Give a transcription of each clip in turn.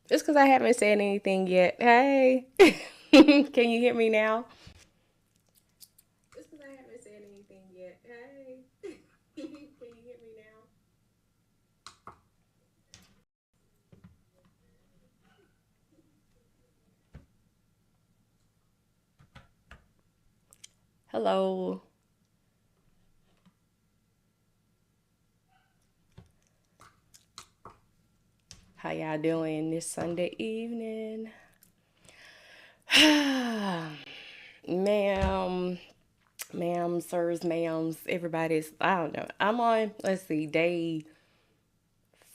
Just because I haven't said anything yet. Hey, can you hear me now? Just because I haven't said anything yet. Hey, can you hear me now? Hello. How y'all doing this Sunday evening? Ma'am, ma'am, sirs, ma'ams, everybody's, I don't know. I'm on, let's see, day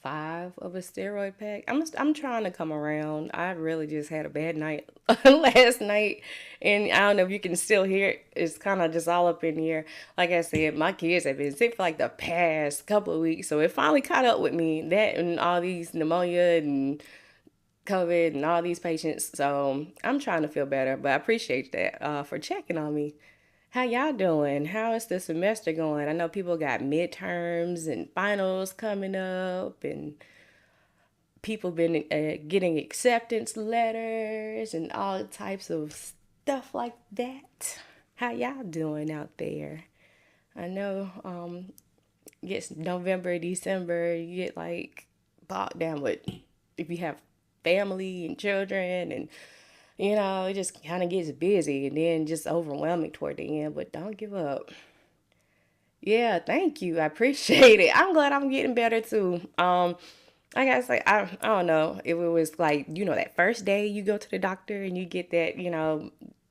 5 of a steroid pack. I'm trying to come around. I really just had a bad night last night, and I don't know if you can still hear it. It's kind of just all up in the air. Like I said, my kids have been sick for like the past couple of weeks, so it finally caught up with me. That and all these pneumonia and COVID and all these patients. So I'm trying to feel better, but I appreciate that for checking on me. How y'all doing? How is the semester going? I know people got midterms and finals coming up, and people been getting acceptance letters and all types of stuff like that. How y'all doing out there? I know gets November, December, you get like bogged down with if you have family and children and it just kind of gets busy and then just overwhelming toward the end, but don't give up. Yeah, thank you. I appreciate it. I'm glad I'm getting better too. I gotta say, I don't know if it was like, that first day you go to the doctor and you get that,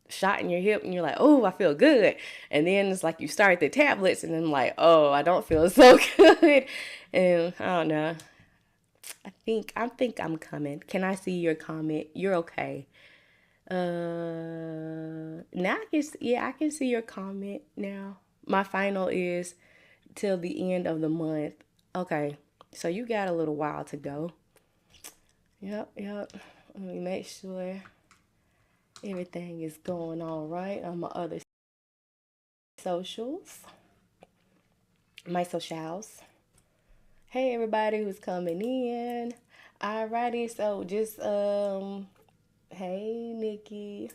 shot in your hip and you're like, oh, I feel good. And then it's like you start the tablets and then like, oh, I don't feel so good. And I don't know. I think I'm coming. Can I see your comment? You're okay. Now yeah, I can see your comment now. My final is till the end of the month. Okay, so you got a little while to go. Yep, yep. Let me make sure everything is going all right on my other socials, my socials. Hey, everybody who's coming in. Alrighty, so just hey, Nikki.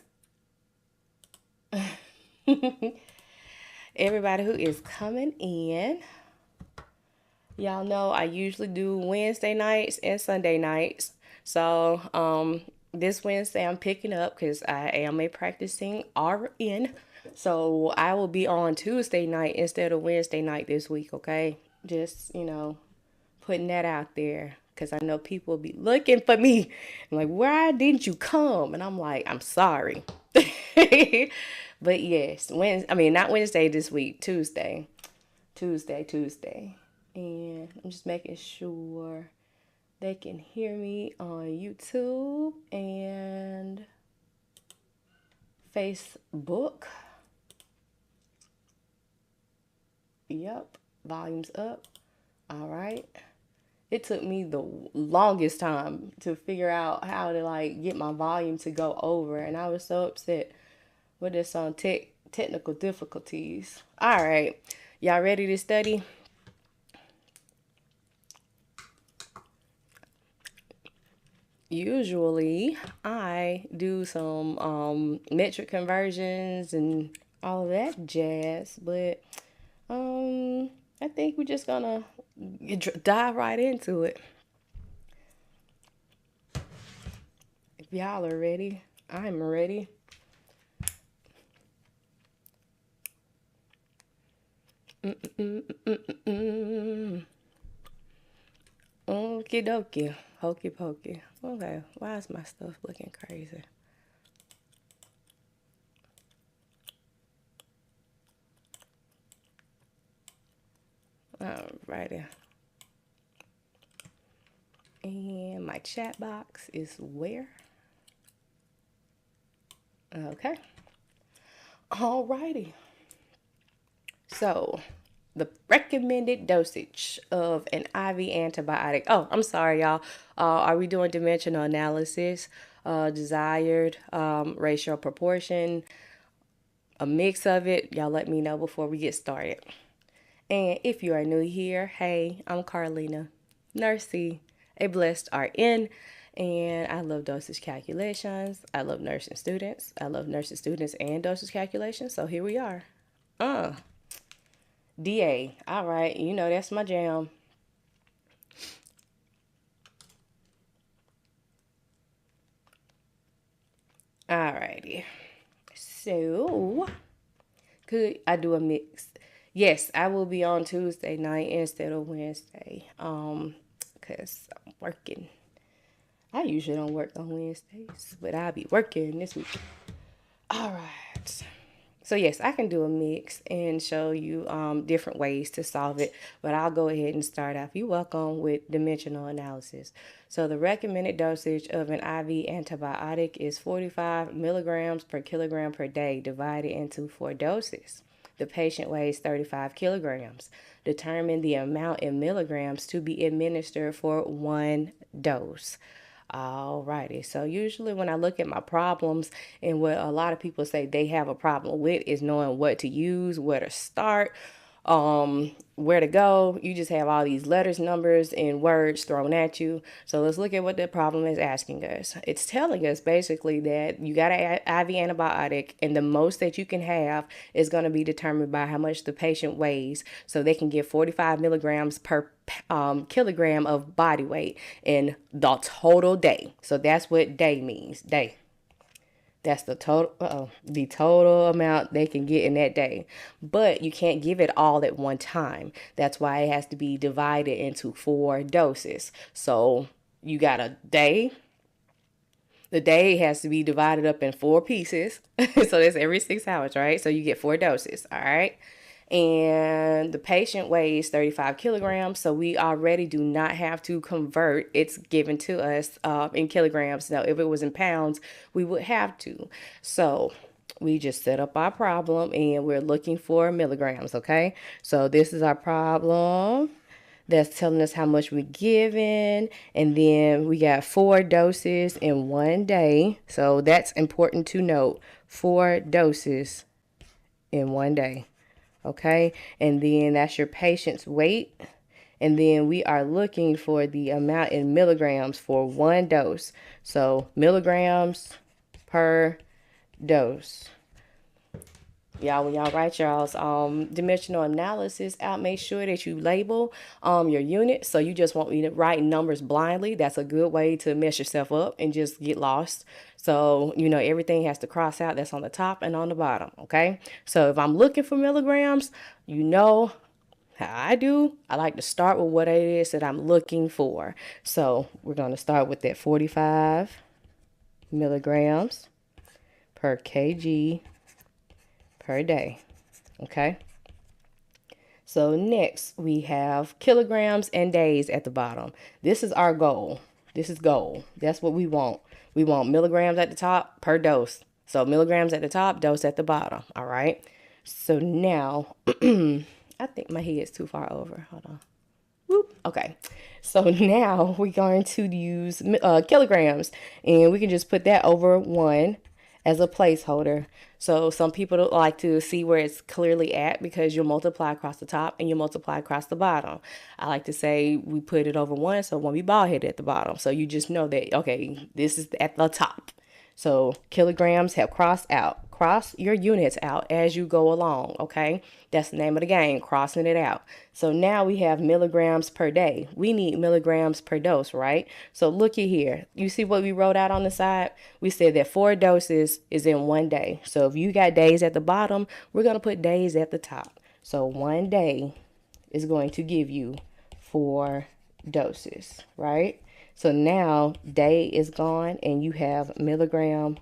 Everybody who is coming in. Y'all know I usually do Wednesday nights and Sunday nights. So, this Wednesday I'm picking up because I am a practicing RN. So, I will be on Tuesday night instead of Wednesday night this week, okay? Just, putting that out there because I know people will be looking for me. I'm like, why didn't you come? And I'm like, I'm sorry. But yes, not Wednesday this week, Tuesday. Tuesday. And I'm just making sure they can hear me on YouTube and Facebook. Yep, volume's up. All right. It took me the longest time to figure out how to like get my volume to go over, and I was so upset with this on technical difficulties. All right, y'all ready to study? Usually, I do some metric conversions and all of that jazz, but I think we're just gonna dive right into it. If y'all are ready, I'm ready. Mm-mm-mm-mm-mm. Okie dokie, hokey pokey. Okay, why is my stuff looking crazy? Alrighty. And my chat box is where? Okay. Alrighty. So, the recommended dosage of an IV antibiotic. Oh, I'm sorry, y'all. Are we doing dimensional analysis? Desired ratio proportion, a mix of it? Y'all let me know before we get started. And if you are new here, hey, I'm Carlina, nursey, a blessed RN, And I love dosage calculations. I love nursing students. I love nursing students and dosage calculations. So here we are. Uh, DA. All right. You know, that's my jam. All righty. So, could I do a mix? Yes, I will be on Tuesday night instead of Wednesday. Cause I'm working. I usually don't work on Wednesdays, but I'll be working this week. All right. So yes, I can do a mix and show you different ways to solve it, but I'll go ahead and start off. You're welcome with dimensional analysis. So the recommended dosage of an IV antibiotic is 45 milligrams per kilogram per day divided into 4 doses. The patient weighs 35 kilograms. Determine the amount in milligrams to be administered for 1 dose. Alrighty. So usually when I look at my problems and what a lot of people say they have a problem with is knowing what to use, where to start, where to go. You just have all these letters, numbers, and words thrown at you. So let's look at what the problem is asking us. It's telling us basically that you got an IV antibiotic, and the most that you can have is going to be determined by how much the patient weighs. So they can get 45 milligrams per kilogram of body weight in the total day. So that's what day means. Day. That's the total amount they can get in that day. But you can't give it all at one time. That's why it has to be divided into 4 doses. So you got a day. The day has to be divided up in 4 pieces. So that's every 6 hours, right? So you get 4 doses, all right? And the patient weighs 35 kilograms, so we already do not have to convert. It's given to us in kilograms. Now, if it was in pounds, we would have to. So we just set up our problem and we're looking for milligrams, okay? So this is our problem. That's telling us how much we're given. And then we got 4 doses in 1 day. So that's important to note. 4 doses in 1 day. Okay, and then that's your patient's weight. And then we are looking for the amount in milligrams for 1 dose. So milligrams per dose. Y'all, when y'all write y'all's dimensional analysis out, make sure that you label your unit. So you just want me to write numbers blindly. That's a good way to mess yourself up and just get lost. So, you know, everything has to cross out that's on the top and on the bottom, okay? So if I'm looking for milligrams, you know how I do. I like to start with what it is that I'm looking for. So we're going to start with that 45 milligrams per kg per day, okay? So next we have kilograms and days at the bottom. This is our goal. This is goal. That's what we want. We want milligrams at the top per dose. So milligrams at the top, dose at the bottom, all right? So now, I think my head's too far over. Hold on. Whoop. Okay. So now we're going to use kilograms, and we can just put that over 1 as a placeholder. So some people don't like to see where it's clearly at because you'll multiply across the top and you multiply across the bottom. I like to say we put it over 1, so it won't be bald headed at the bottom. So you just know that, okay, this is at the top. So kilograms have crossed out. Cross your units out as you go along, okay? That's the name of the game, crossing it out. So now we have milligrams per day. We need milligrams per dose, right? So looky here. You see what we wrote out on the side? We said that 4 doses is in 1 day. So if you got days at the bottom, we're going to put days at the top. So 1 day is going to give you 4 doses, right? So now day is gone and you have milligram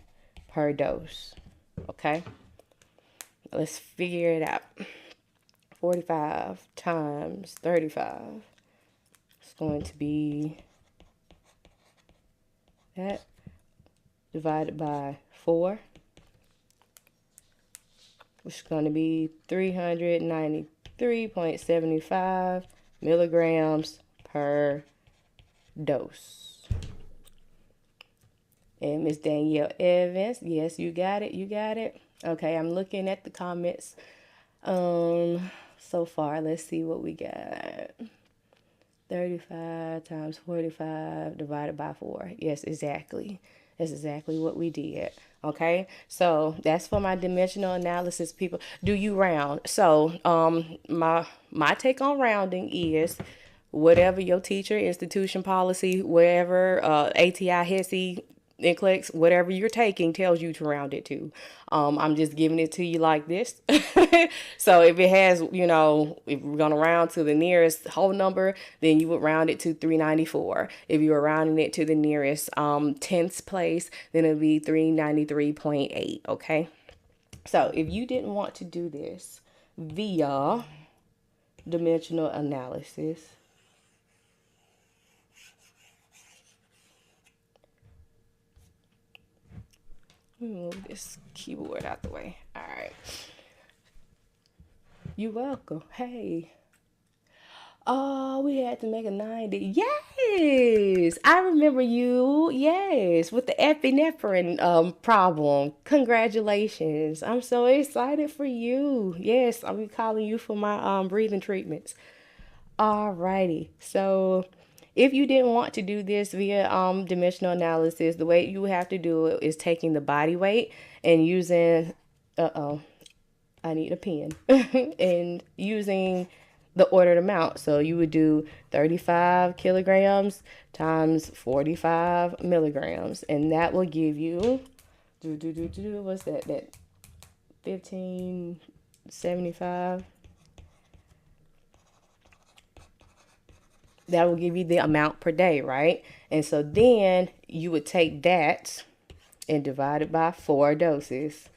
per dose. Okay, let's figure it out. 45 times 35 is going to be that divided by 4, which is going to be 393.75 milligrams per dose. And Miss Danielle Evans, yes, you got it, you got it. Okay, I'm looking at the comments so far. Let's see what we got. 35 times 45 divided by 4. Yes, exactly. That's exactly what we did. Okay, so that's for my dimensional analysis, people. Do you round? So, my take on rounding is whatever your teacher, institution policy, wherever ATI, HESI, NCLEX, whatever you're taking tells you to round it to. I'm just giving it to you like this. So if it has, if we're going to round to the nearest whole number, then you would round it to 394. If you were rounding it to the nearest tenths place, then it would be 393.8. Okay. So if you didn't want to do this via dimensional analysis, move this keyboard out the way. All right. You're welcome. Hey. Oh, we had to make a 90. Yes, I remember you. Yes, with the epinephrine problem. Congratulations. I'm so excited for you. Yes, I'll be calling you for my breathing treatments. Alrighty. So if you didn't want to do this via dimensional analysis, the way you have to do it is taking the body weight and using I need a pen and using the ordered amount. So you would do 35 kilograms times 45 milligrams, and that will give you what's that 1575. That will give you the amount per day, right? And so then you would take that and divide it by 4 doses.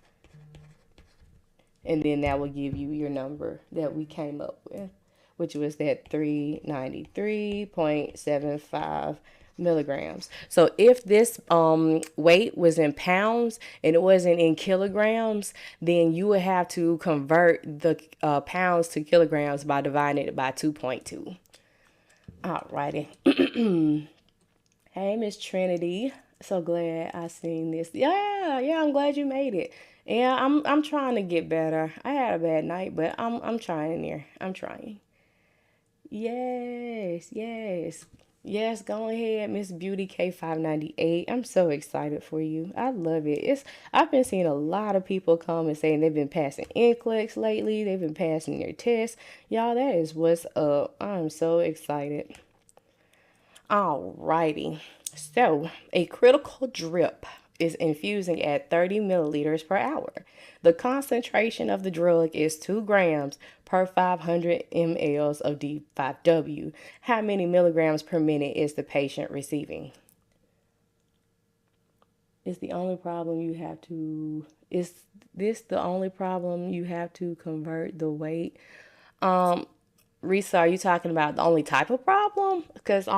And then that will give you your number that we came up with, which was that 393.75 milligrams. So if this weight was in pounds and it wasn't in kilograms, then you would have to convert the pounds to kilograms by dividing it by 2.2. Alrighty. Hey, Miss Trinity. So glad I seen this. Yeah, I'm glad you made it. Yeah, I'm trying to get better. I had a bad night, but I'm trying there. I'm trying. Yes. Yes, go ahead, Miss Beauty K598. I'm so excited for you. I love it. I've been seeing a lot of people come and saying they've been passing NCLEX lately. They've been passing their tests. Y'all, that is what's up. I'm so excited. Alrighty. So, a critical drip is infusing at 30 milliliters per hour. The concentration of the drug is 2 grams per 500 mLs of D5W. How many milligrams per minute is the patient receiving? Is this the only problem you have to convert the weight? Risa, are you talking about the only type of problem? Because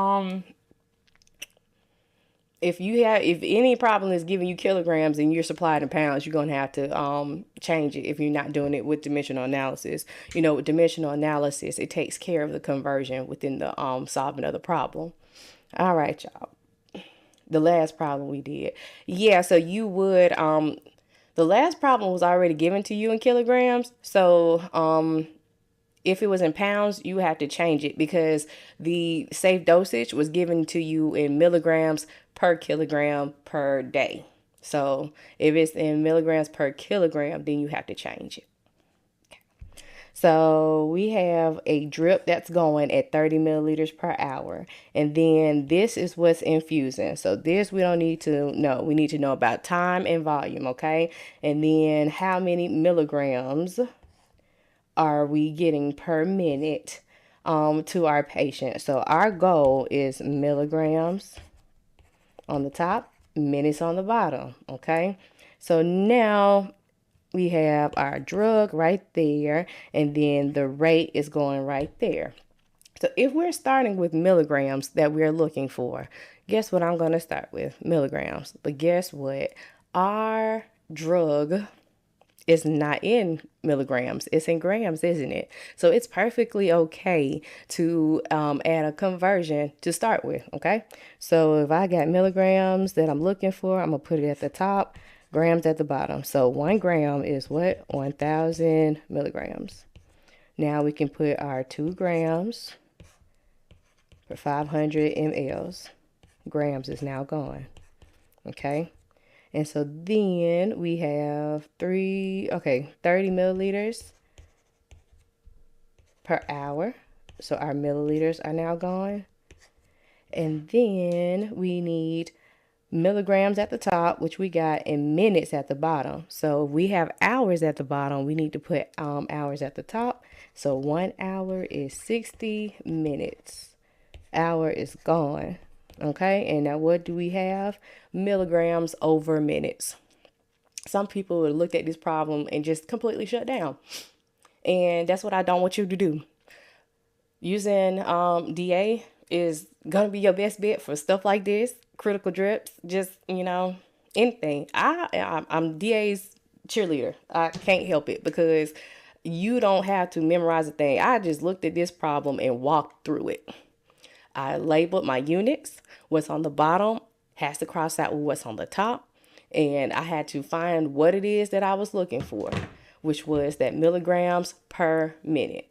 if any problem is giving you kilograms and you're supplied in pounds, you're going to have to change it if you're not doing it with dimensional analysis. With dimensional analysis, it takes care of the conversion within the solving of the problem. All right, y'all. The last problem we did. Yeah, so you would the last problem was already given to you in kilograms. So if it was in pounds, you have to change it because the safe dosage was given to you in milligrams per kilogram per day. So if it's in milligrams per kilogram, then you have to change it. Okay. So we have a drip that's going at 30 milliliters per hour. And then this is what's infusing. So this we don't need to know. We need to know about time and volume, okay? And then how many milligrams are we getting per minute to our patient. So our goal is milligrams on the top, minutes on the bottom, okay? So now we have our drug right there, and then the rate is going right there. So if we're starting with milligrams that we're looking for, guess what I'm going to start with? Milligrams. But guess what? Our drug is not in milligrams. It's in grams, isn't it? So it's perfectly okay to add a conversion to start with, okay? So if I got milligrams that I'm looking for, I'm going to put it at the top, grams at the bottom. So 1 gram is what? 1,000 milligrams. Now we can put our 2 grams for 500 mLs. Grams is now gone. Okay. And so then we have 30 milliliters per hour. So our milliliters are now gone. And then we need milligrams at the top, which we got, in minutes at the bottom. So if we have hours at the bottom, we need to put hours at the top. So 1 hour is 60 minutes. Hour is gone. Okay, and now what do we have? Milligrams over minutes. Some people would look at this problem and just completely shut down. And that's what I don't want you to do. Using DA is going to be your best bet for stuff like this, critical drips, just, anything. I'm DA's cheerleader. I can't help it because you don't have to memorize a thing. I just looked at this problem and walked through it. I labeled my units. What's on the bottom has to cross out with what's on the top. And I had to find what it is that I was looking for, which was that milligrams per minute.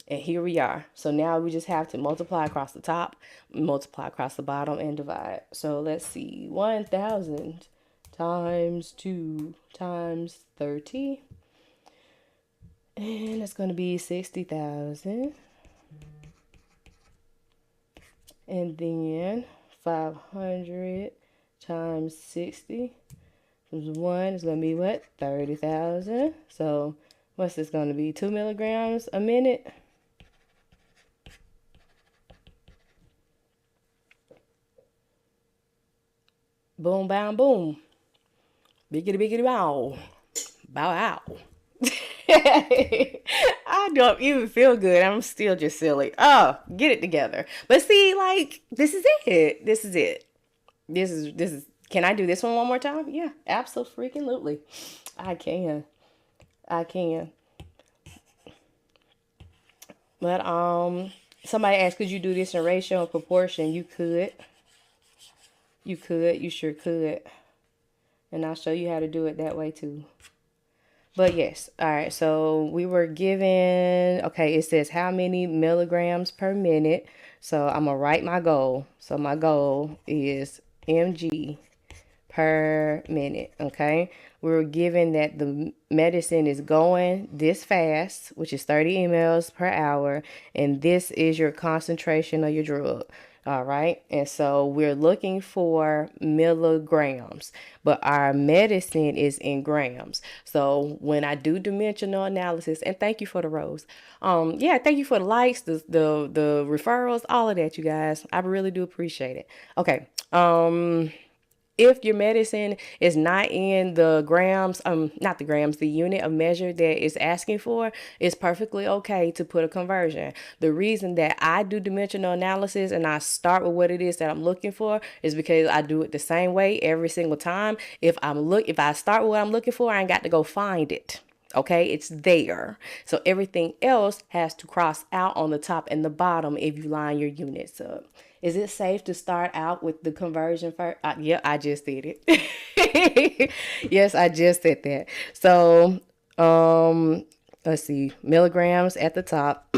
And here we are. So now we just have to multiply across the top, multiply across the bottom, and divide. So let's see. 1,000 times 2 times 30. And it's going to be 60,000. And then 500 times 60 times 1 is going to be what? 30,000. So what's this going to be? 2 milligrams a minute. Boom, bam, boom. Biggity, biggity, bow. Bow out. I don't even feel good. I'm still just silly. Oh, get it together. But see, this is it. This is, can I do this one more time? Yeah, absolutely. I can. But, somebody asked, could you do this in ratio and proportion? You could. You sure could. And I'll show you how to do it that way too. But yes, all right, so we were given, it says how many milligrams per minute. So I'm going to write my goal. So my goal is mg per minute, okay? We were given that the medicine is going this fast, which is 30 mLs per hour, and this is your concentration of your drug. All right. And so we're looking for milligrams, but our medicine is in grams. So when I do dimensional analysis, and thank you for the rose. Thank you for the likes, the referrals, all of that, you guys. I really do appreciate it. Okay. If your medicine is not in the grams, not the grams, the unit of measure that it's asking for, it's perfectly okay to put a conversion. The reason that I do dimensional analysis and I start with what it is that I'm looking for is because I do it the same way every single time. If I start with what I'm looking for, I ain't got to go find it. Okay, it's there. So everything else has to cross out on the top and the bottom if you line your units up. Is it safe to start out with the conversion first? Yeah, I just did it. Yes, I just did that. So, let's see, milligrams at the top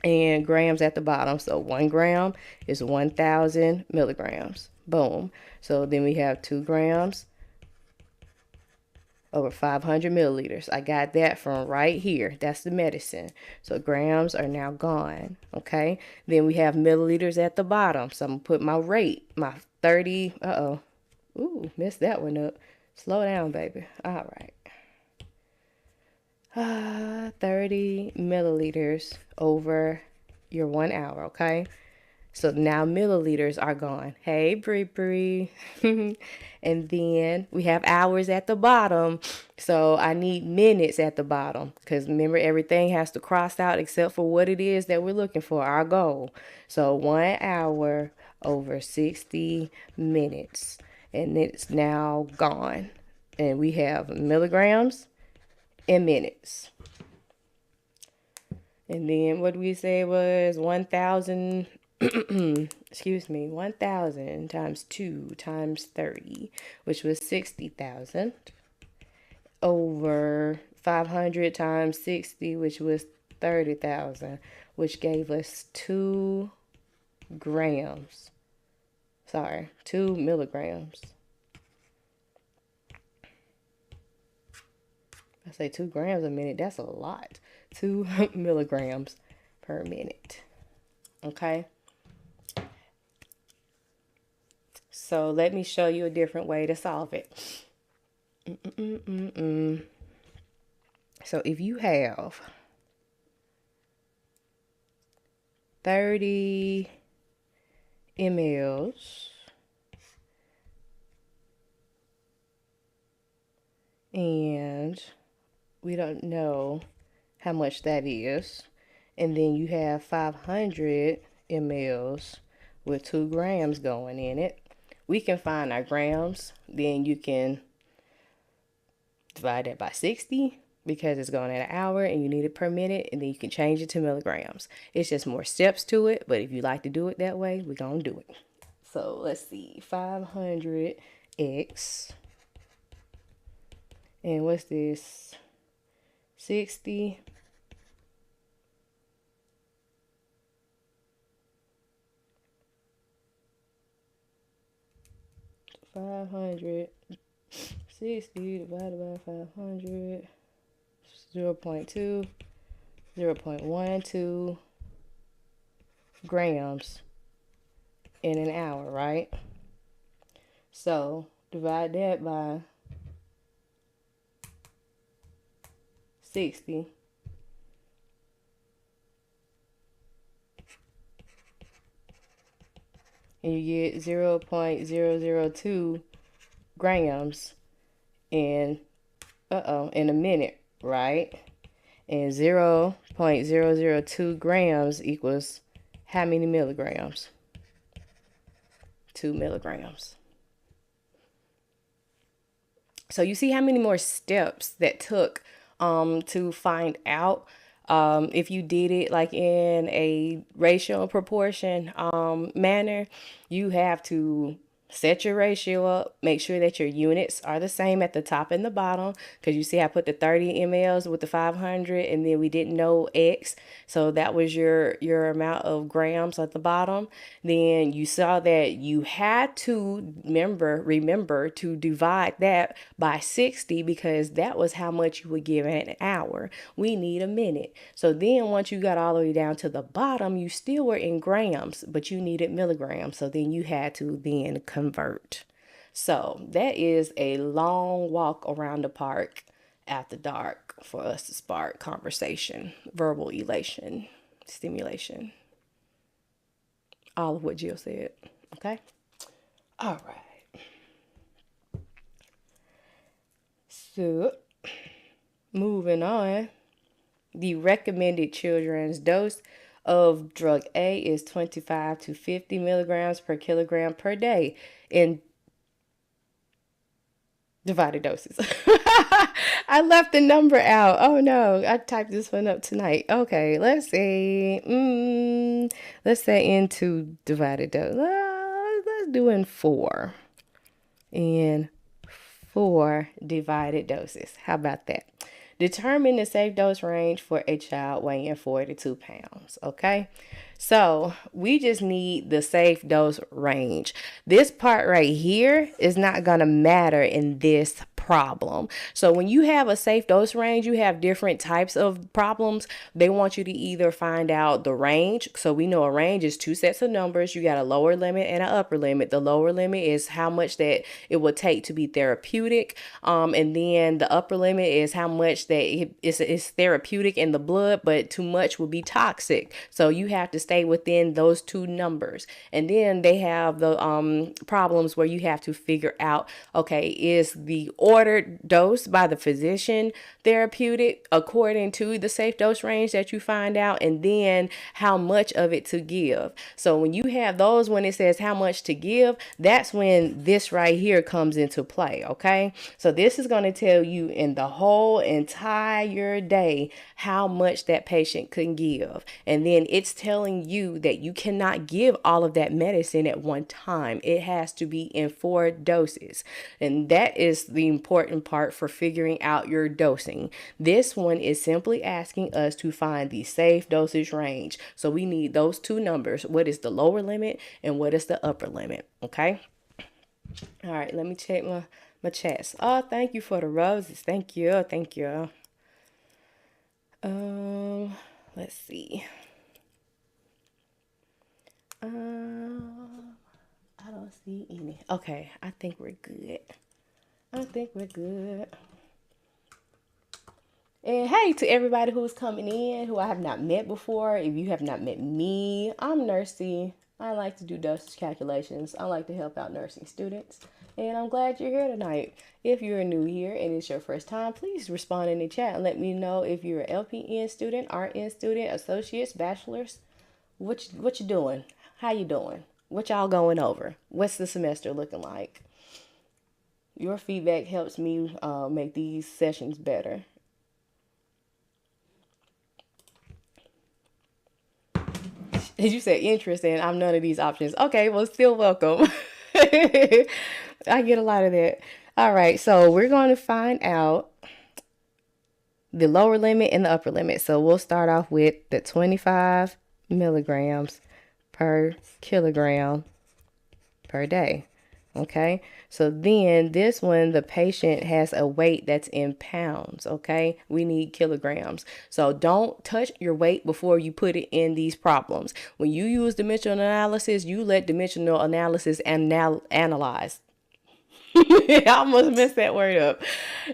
and grams at the bottom. So 1 gram is 1,000 milligrams. Boom. So then we have 2 grams over 500 milliliters. I got that from right here. That's the medicine. So grams are now gone. Okay. Then we have milliliters at the bottom. So I'm going to put my rate, my 30. Ooh, messed that one up. Slow down, baby. All right. 30 milliliters over your 1 hour. Okay. So now milliliters are gone. Hey, Bree. And then we have hours at the bottom. So I need minutes at the bottom. Because remember, everything has to cross out except for what it is that we're looking for, our goal. So 1 hour over 60 minutes. And it's now gone. And we have milligrams and minutes. And then what we say was 1,000... 1,000 times 2 times 30, which was 60,000, over 500 times 60, which was 30,000, which gave us 2 grams. Sorry, 2 milligrams. I say 2 grams a minute. That's a lot. 2 milligrams per minute. Okay. So let me show you a different way to solve it. So if you have 30 mLs and we don't know how much that is, and then you have 500 mLs with 2 grams going in it, we can find our grams. Then you can divide that by 60 because it's going at an hour and you need it per minute, and then you can change it to milligrams. It's just more steps to it, but if you like to do it that way, we're going to do it. So let's see, 500x, and what's this, 60 560 divided by 500, 0.2, 0.12 grams in an hour, right? So divide that by 60. And you get 0.002 grams in a minute, right? And 0.002 grams equals how many milligrams? 2 milligrams. So you see how many more steps that took to find out if you did it like in a ratio and proportion manner. You have to set your ratio up, make sure that your units are the same at the top and the bottom, because you see I put the 30 mLs with the 500, and then we didn't know X, so that was your amount of grams at the bottom. Then you saw that you had to remember to divide that by 60, because that was how much you would give in an hour. We need a minute. So then once you got all the way down to the bottom, you still were in grams, but you needed milligrams. So then you had to then convert. So that is a long walk around the park after dark for us to spark conversation, verbal elation, stimulation, all of what Jill said. Okay. All right. So moving on, the recommended children's dose of drug A is 25 to 50 milligrams per kilogram per day in divided doses. I left the number out. Oh no, I typed this one up tonight. Okay, let's see. Let's say into divided dose. Let's do in 4. In 4 divided doses. How about that? Determine the safe dose range for a child weighing 42 pounds. Okay, so we just need the safe dose range. This part right here is not going to matter in this problem. So when you have a safe dose range, you have different types of problems. They want you to either find out the range. So we know a range is 2 sets of numbers. You got a lower limit and an upper limit. The lower limit is how much that it will take to be therapeutic. And then the upper limit is how much that it's therapeutic in the blood, but too much will be toxic. So you have to stay within those 2 numbers. And then they have the problems where you have to figure out, okay, is the ordered dose by the physician therapeutic according to the safe dose range that you find out, and then how much of it to give. So when you have those, when it says how much to give, that's when this right here comes into play. Okay, so this is going to tell you in the whole entire day how much that patient can give, and then it's telling you that you cannot give all of that medicine at one time. It has to be in 4 doses, and that is the important part for figuring out your dosing. This one is simply asking us to find the safe dosage range. So we need those two numbers. What is the lower limit and what is the upper limit? Okay. All right, let me check my chats. Oh, thank you for the roses. Thank you. Thank you. Let's see. I don't see any. Okay, I think we're good. I think we're good. And hey, to everybody who's coming in, who I have not met before, if you have not met me, I'm Nursey. I like to do dosage calculations. I like to help out nursing students. And I'm glad you're here tonight. If you're new here and it's your first time, please respond in the chat and let me know if you're an LPN student, RN student, associates, bachelors. What you doing? How you doing? What y'all going over? What's the semester looking like? Your feedback helps me make these sessions better. Did you say interest in? I'm none of these options. Okay, well, still welcome. I get a lot of that. All right, so we're going to find out the lower limit and the upper limit. So we'll start off with the 25 milligrams per kilogram per day. Okay, so then this one, the patient has a weight that's in pounds. Okay, we need kilograms. So don't touch your weight before you put it in these problems. When you use dimensional analysis, you let dimensional analysis analyze. I almost messed that word up.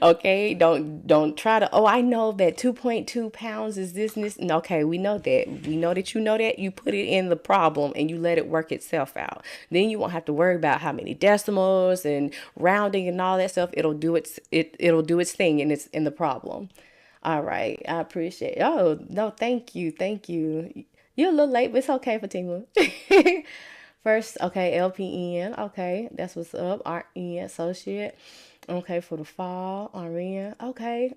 Okay, don't try to. Oh, I know that 2.2 pounds is this and this. Okay, we know that. We know that you know that. You put it in the problem and you let it work itself out. Then you won't have to worry about how many decimals and rounding and all that stuff. It'll do it'll do its thing and it's in the problem. All right, I appreciate it. Oh no, thank you, thank you. You're a little late, but it's okay, Fatima. First, okay, LPN, okay, that's what's up. RN, associate, okay, for the fall, RN, okay,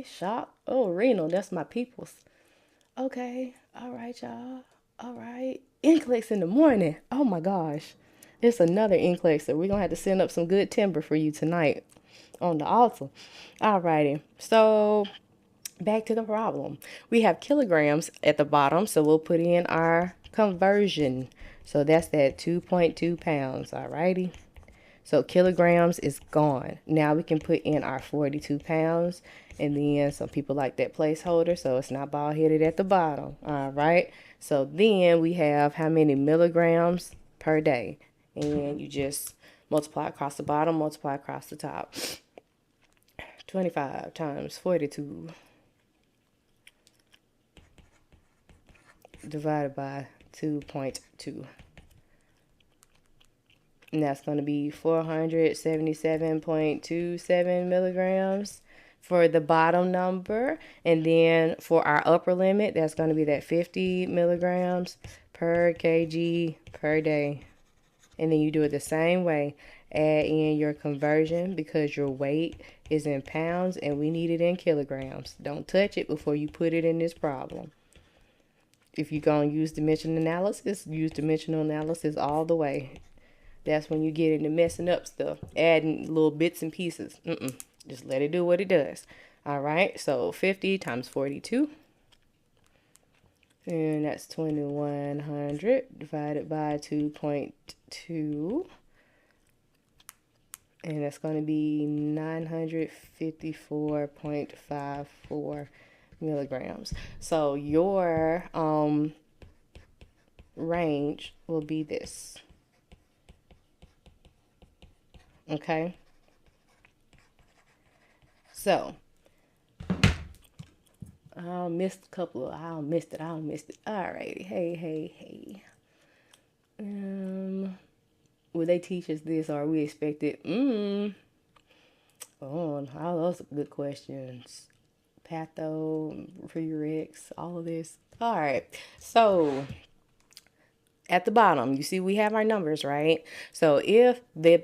shop, oh, renal, that's my peoples. Okay, all right, y'all, all right. NCLEX in the morning, oh my gosh, it's another NCLEX, so we're gonna have to send up some good timber for you tonight on the altar. All righty, so back to the problem. We have kilograms at the bottom, so we'll put in our conversion. So that's that 2.2 pounds, alrighty. So kilograms is gone. Now we can put in our 42 pounds, and then some people like that placeholder, so it's not bald headed at the bottom. All right. So then we have how many milligrams per day, and you just multiply across the bottom, multiply across the top. 25 times 42 divided by 2.2. And that's going to be 477.27 milligrams for the bottom number. And then for our upper limit, that's going to be that 50 milligrams per kg per day. And then you do it the same way. Add in your conversion because your weight is in pounds and we need it in kilograms. Don't touch it before you put it in this problem. If you're going to use dimensional analysis, use dimensional analysis all the way. That's when you get into messing up stuff, adding little bits and pieces. Just let it do what it does. All right, so 50 times 42. And that's 2100 divided by 2.2. And that's going to be 954.54 milligrams. So your range will be this. Okay. So I missed a couple of I missed it. Alrighty. Hey. Will they teach us this or are we expected? Oh, all those are good questions. Patho, prereqs, all of this. All right. So at the bottom, you see we have our numbers, right? So if the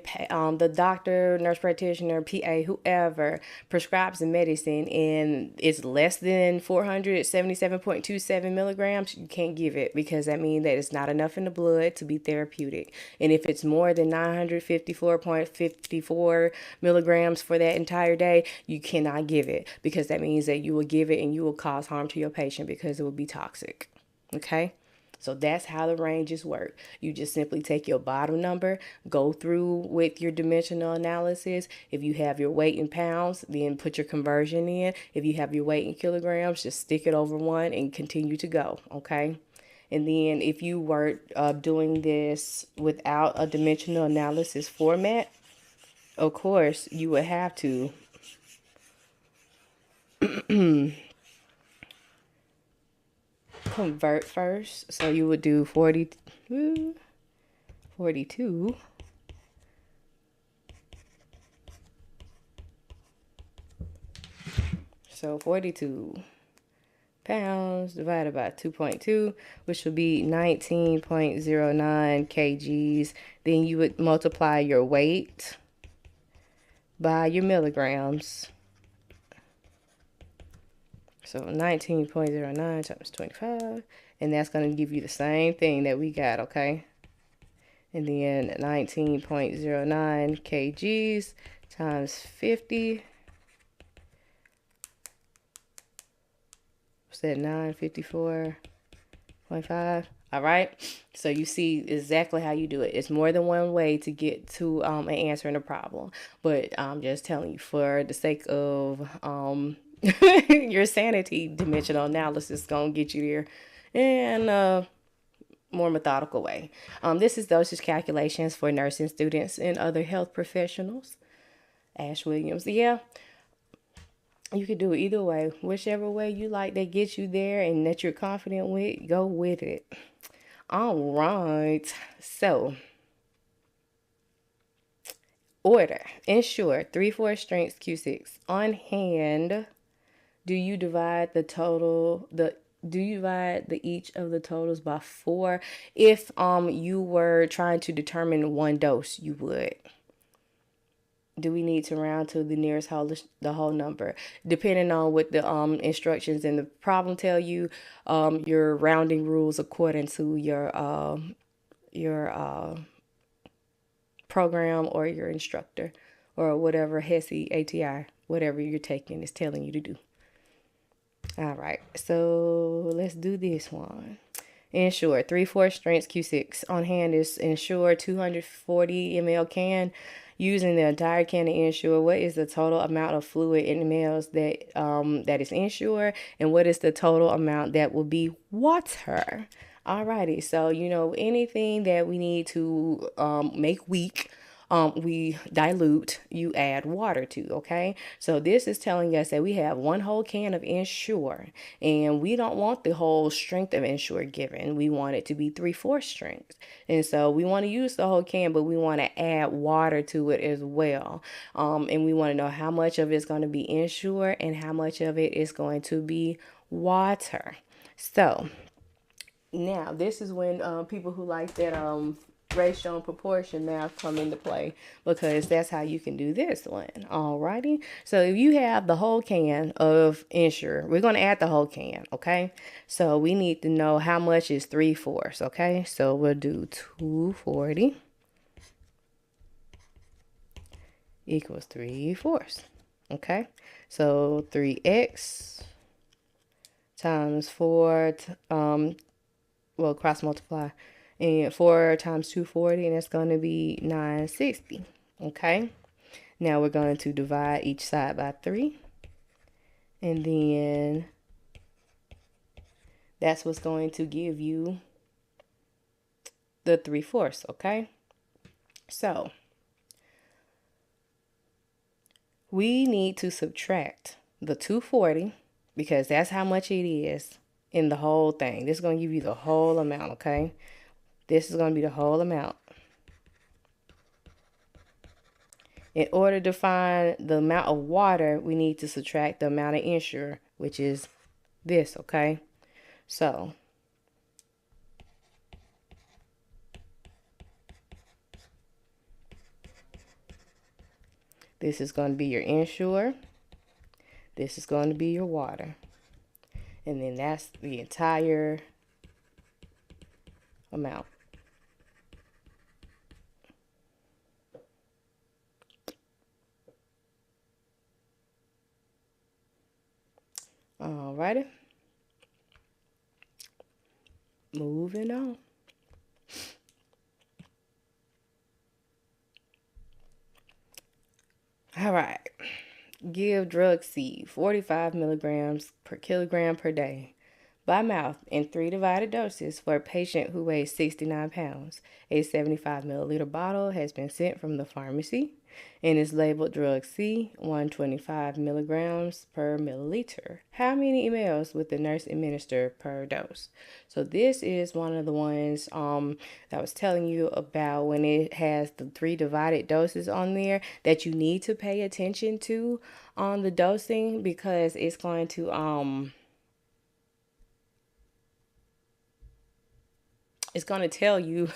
doctor, nurse practitioner, PA, whoever prescribes the medicine and it's less than 477.27 milligrams, you can't give it, because that means that it's not enough in the blood to be therapeutic. And if it's more than 954.54 milligrams for that entire day, you cannot give it, because that means that you will give it and you will cause harm to your patient because it will be toxic. Okay? So that's how the ranges work. You just simply take your bottom number, go through with your dimensional analysis. If you have your weight in pounds, then put your conversion in. If you have your weight in kilograms, just stick it over one and continue to go, okay? And then if you were doing this without a dimensional analysis format, of course, you would have to convert first. So you would do 42. So 42 pounds divided by 2.2, which would be 19.09 kgs. Then you would multiply your weight by your milligrams. So 19.09 times 25, and that's going to give you the same thing that we got, okay? And then 19.09 kgs times 50. What's that, 954.5? All right, so you see exactly how you do it. It's more than one way to get to an answer in a problem, but I'm just telling you, for the sake of your sanity, dimensional analysis is gonna get you there in a more methodical way. This is dosage calculations for nursing students and other health professionals. Ash Williams. Yeah, you could do it either way. Whichever way you like that gets you there and that you're confident with, go with it. All right. So, order. Ensure 3/4 strengths Q6 on hand. Do you divide the each of the totals by 4? If you were trying to determine one dose, you would. Do we need to round to the nearest the whole number? Depending on what the instructions in the problem tell you, your rounding rules according to your program or your instructor or whatever HESI, ATI, whatever you're taking is telling you to do. All right, so let's do this one. Ensure 3/4 strengths Q6 on hand is Ensure 240 ml can. Using the entire can to Ensure, what is the total amount of fluid in mLs that is Ensure, and what is the total amount that will be water? Alrighty, so anything that we need to make weak, we dilute, you add water to, okay? So this is telling us that we have one whole can of Ensure, and we don't want the whole strength of Ensure given. We want it to be 3/4 strength. And so we want to use the whole can, but we want to add water to it as well. And we want to know how much of it's going to be Ensure and how much of it is going to be water. So now this is when people who like that ratio and proportion math come into play, because that's how you can do this one. Alrighty, so if you have the whole can of Ensure, we're going to add the whole can, okay? So we need to know how much is 3/4, okay? So we'll do 240 equals 3/4, okay? So 3x times 4, well, cross multiply, and 4 times 240, and that's going to be 960, okay? Now we're going to divide each side by 3, and then that's what's going to give you the 3/4, okay? So we need to subtract the 240, because that's how much it is in the whole thing. This is going to give you the whole amount, okay? This is going to be the whole amount. In order to find the amount of water, we need to subtract the amount of Ensure, which is this, okay? So This is going to be your Ensure. This is going to be your water. And then that's the entire amount. Alrighty. Moving on. All right. Give drug C 45 milligrams per kilogram per day by mouth in 3 divided doses for a patient who weighs 69 pounds. A 75 milliliter bottle has been sent from the pharmacy and is labeled drug C 125 milligrams per milliliter. How many mLs would the nurse administer per dose? So this is one of the ones that I was telling you about when it has the 3 divided doses on there that you need to pay attention to on the dosing, because it's going to it's going to tell you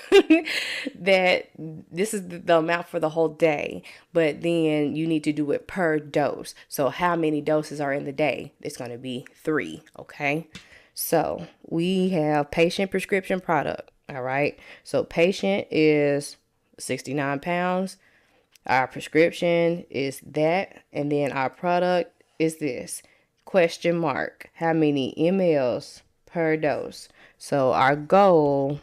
that this is the amount for the whole day, but then you need to do it per dose. So how many doses are in the day? It's going to be 3, okay? So we have patient prescription product, all right? So patient is 69 pounds. Our prescription is that, and then our product is this. Question mark. How many mLs per dose? So our goal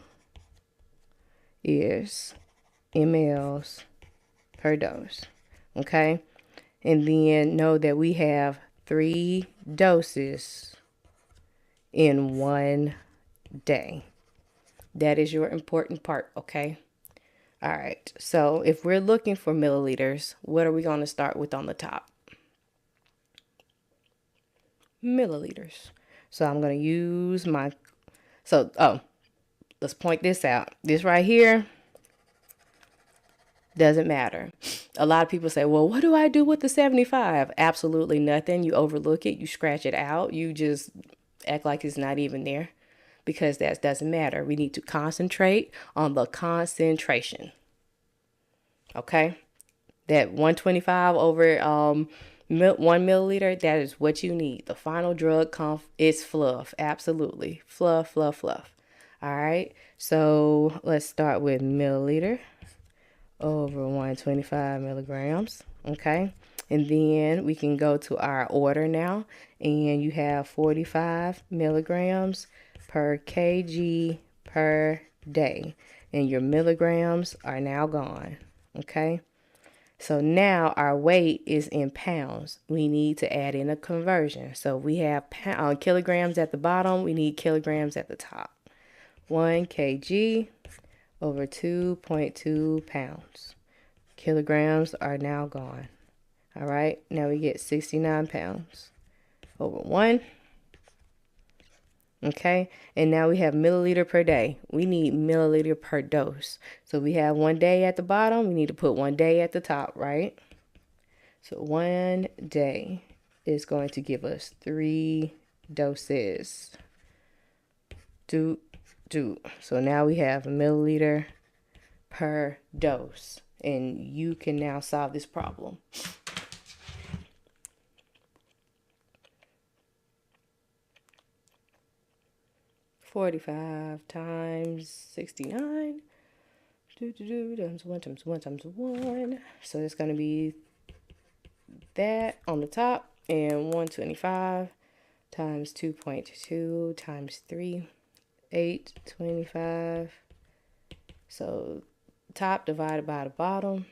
is mLs per dose. Okay? And then know that we have 3 doses in one day. That is your important part, okay? All right. So if we're looking for milliliters, what are we going to start with on the top? Milliliters. So I'm going to use my, let's point this out. This right here doesn't matter. A lot of people say, well, what do I do with the 75? Absolutely nothing. You overlook it. You scratch it out. You just act like it's not even there, because that doesn't matter. We need to concentrate on the concentration. Okay? That 125 over 1 milliliter, that is what you need. The final drug is fluff. Absolutely. Fluff, fluff, fluff. All right. So let's start with milliliter over 125 milligrams. Okay. And then we can go to our order now. And you have 45 milligrams per kg per day. And your milligrams are now gone. Okay. So now our weight is in pounds. We need to add in a conversion. So we have kilograms at the bottom. We need kilograms at the top. 1 kg over 2.2 pounds. Kilograms are now gone. All right. Now we get 69 pounds over 1. Okay. And now we have milliliter per day. We need milliliter per dose. So we have 1 day at the bottom. We need to put 1 day at the top, right? So 1 day is going to give us 3 doses. So now we have a milliliter per dose. And you can now solve this problem. $45 times 69 times 1 times 1 times 1. So it's going to be that on the top, and 125 times 2.2 times 3, 825. So top divided by the bottom.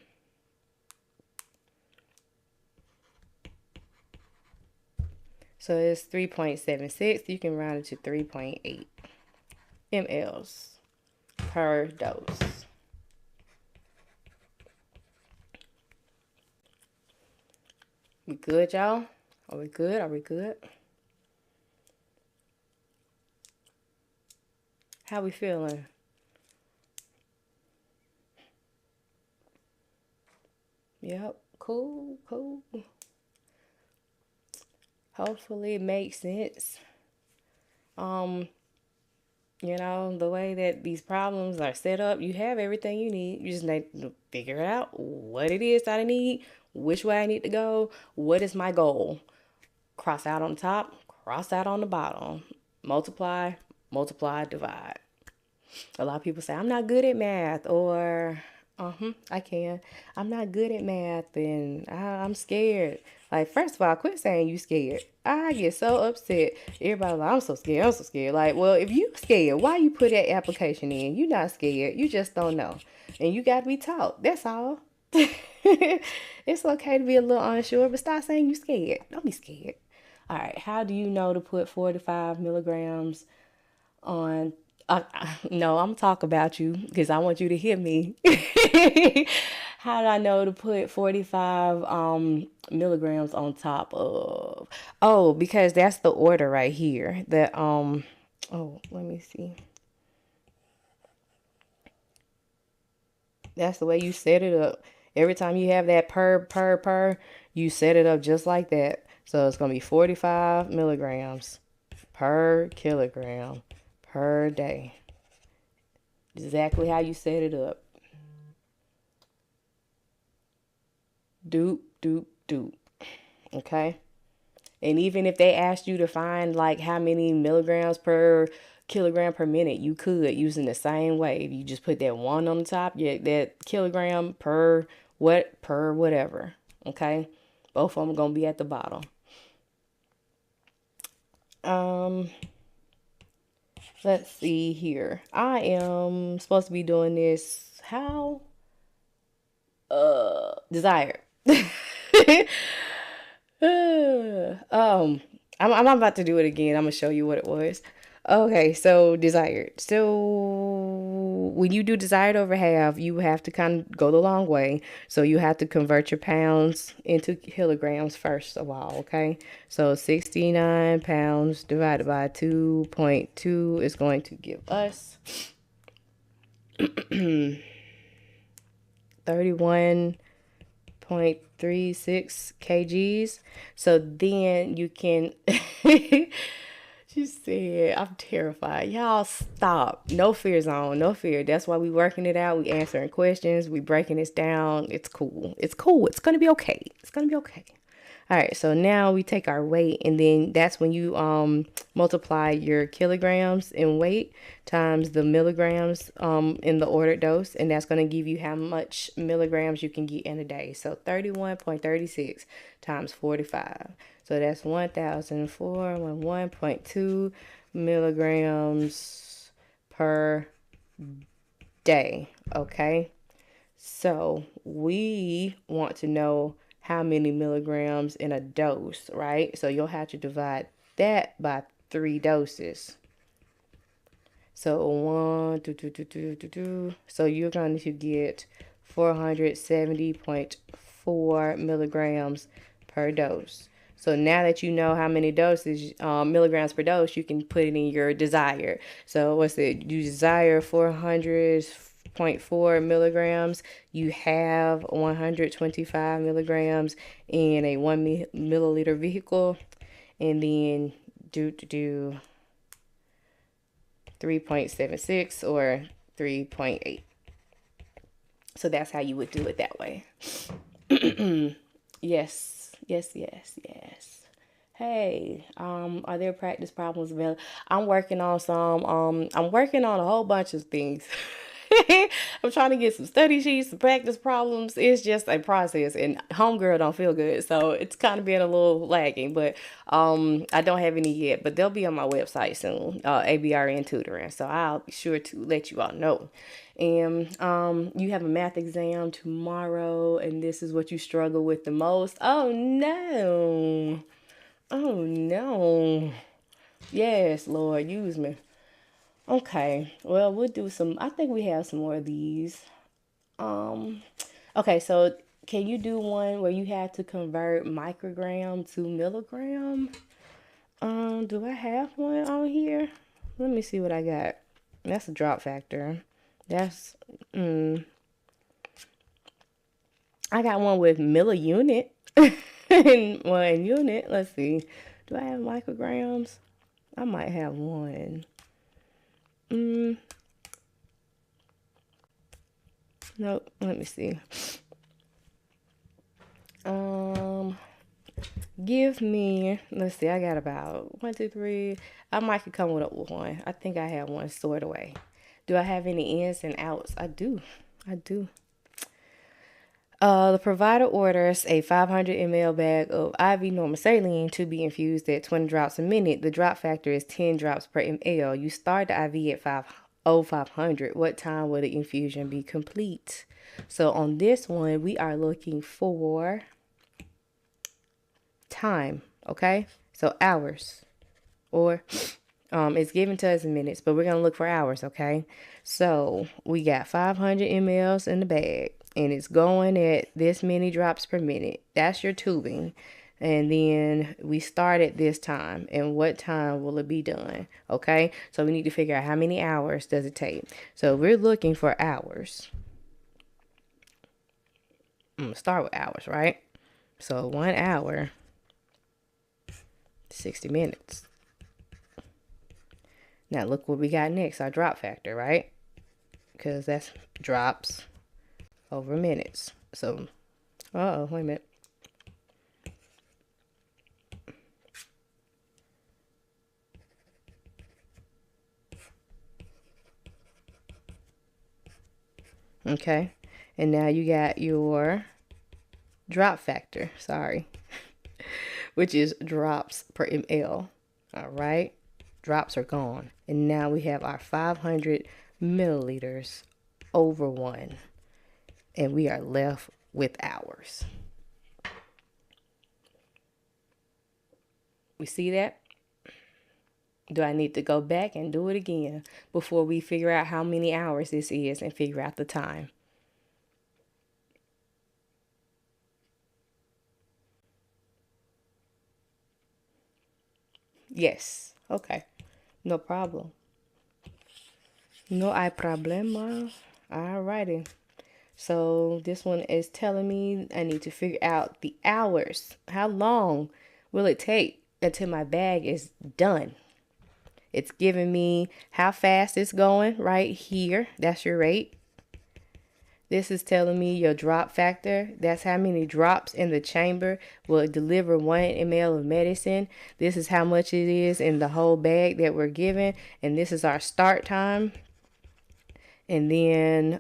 So it's 3.76. You can round it to 3.8 mLs per dose. We good, y'all? Are we good? Are we good? How we feeling? Yep. Cool, cool. Hopefully it makes sense. You know, the way that these problems are set up, you have everything you need. You just need to figure out what it is that I need, which way I need to go, what is my goal. Cross out on the top, cross out on the bottom. Multiply, multiply, divide. A lot of people say, I'm not good at math, or, I can. I'm not good at math, and I'm scared. Like, first of all, quit saying you scared. I get so upset. Everybody like, I'm so scared, I'm so scared. Like, well, if you scared, why you put that application in? You not scared. You just don't know. And you got to be taught. That's all. It's okay to be a little unsure, but stop saying you scared. Don't be scared. All right, how do you know to put 45 milligrams on? No, I'm talking about you because I want you to hear me. How do I know to put 45 milligrams on top of? Oh, because that's the order right here. Oh, let me see. That's the way you set it up. Every time you have that per, you set it up just like that. So it's going to be 45 milligrams per kilogram per day. Exactly how you set it up. Doop, doop, doop. Okay? And even if they asked you to find like how many milligrams per kilogram per minute, you could using the same way. If you just put that one on the top, yeah, that kilogram per whatever. Okay? Both of them gonna be at the bottom. Um, let's see here. I am supposed to be doing this how? Desired. um, I'm about to do it again. I'm gonna show you what it was. Okay, so desired. So when you do desired over half, you have to kind of go the long way. So you have to convert your pounds into kilograms first of all, okay? So 69 pounds divided by 2.2 is going to give us 31.36 kgs. So then you can she said, I'm terrified. Y'all stop. No fear zone. No fear. That's why we working it out. We answering questions. We breaking this down. It's cool. It's cool. It's going to be okay. It's going to be okay. All right, so now we take our weight, and then that's when you multiply your kilograms in weight times the milligrams in the ordered dose, and that's going to give you how much milligrams you can get in a day. So 31.36 times 45. So that's 1,411.2 milligrams per day, okay? So we want to know how many milligrams in a dose, right? So you'll have to divide that by 3 doses. So 1, 2, 2, 2, 2, 2, 2. So you're going to get 470.4 milligrams per dose. So now that you know how many doses, milligrams per dose, you can put it in your desire. So what's it? You desire 400.4 milligrams. You have 125 milligrams in a 1 milliliter vehicle, and then do 3.76 or 3.8. So that's how you would do it that way. Yes. Hey, are there practice problems available? I'm working on some. I'm working on a whole bunch of things. I'm trying to get some study sheets, some practice problems. It's just a process, and homegirl don't feel good, so it's kind of being a little lagging. But I don't have any yet, but they'll be on my website soon. ABRN tutoring, so I'll be sure to let you all know. And you have a math exam tomorrow, and this is what you struggle with the most. Oh no! Oh no! Yes, Lord, use me. Okay, well, we'll do some. I think we have some more of these. Um, okay, so can you do one where you have to convert microgram to milligram? Do I have one on here? Let me see what I got. That's a drop factor. That's, I got one with milliunit. One unit. Let's see. Do I have micrograms? I might have one. Nope. Let me see. Give me, let's see, I got about 1, 2, 3. I might could come up with one. I think I have one stored away. Do I have any ins and outs? I do. The provider orders a 500 ml bag of IV normal saline to be infused at 20 drops a minute. The drop factor is 10 drops per ml. You start the IV at 500. What time will the infusion be complete? So on this one, we are looking for time, okay? So hours, or it's given to us in minutes, but we're going to look for hours, okay? So we got 500 mLs in the bag, and it's going at this many drops per minute. That's your tubing. And then we start at this time, and what time will it be done, okay? So we need to figure out how many hours does it take. So we're looking for hours. I'm going to start with hours, right? So 1 hour, 60 minutes. Now look what we got next, our drop factor, right? Because that's drops over minutes. So, wait a minute. Okay, and now you got your drop factor, which is drops per ml. All right, drops are gone. And now we have our 500 milliliters over 1. And we are left with hours. We see that? Do I need to go back and do it again before we figure out how many hours this is and figure out the time? Yes. Okay. No problem. No hay problema. Alrighty. So this one is telling me I need to figure out the hours. How long will it take until my bag is done? It's giving me how fast it's going right here. That's your rate. This is telling me your drop factor. That's how many drops in the chamber will deliver 1 ml of medicine. This is how much it is in the whole bag that we're given. And this is our start time. And then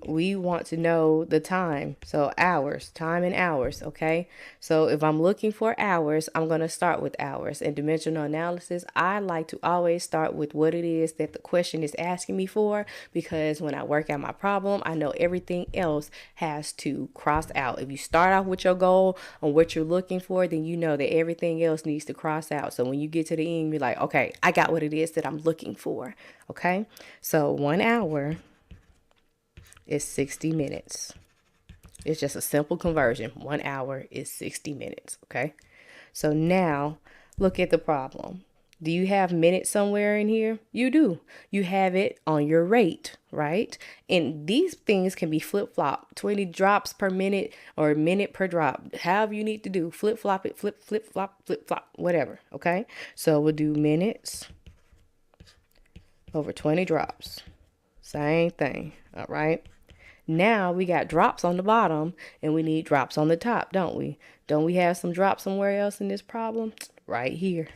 we want to know the time. So hours, time and hours, okay? So if I'm looking for hours, I'm going to start with hours. In dimensional analysis, I like to always start with what it is that the question is asking me for, because when I work out my problem, I know everything else has to cross out. If you start off with your goal on what you're looking for, then you know that everything else needs to cross out. So when you get to the end, you're like, okay, I got what it is that I'm looking for, okay? So 1 hour is 60 minutes. It's just a simple conversion. 1 hour is 60 minutes, okay? So now look at the problem. Do you have minutes somewhere in here? You do. You have it on your rate, right? And these things can be flip-flop, 20 drops per minute or a minute per drop. However you need to do, flip-flop it, flip-flop, whatever, okay? So we'll do minutes over 20 drops. Same thing, all right? Now we got drops on the bottom and we need drops on the top, don't we? Don't we have some drops somewhere else in this problem? Right here.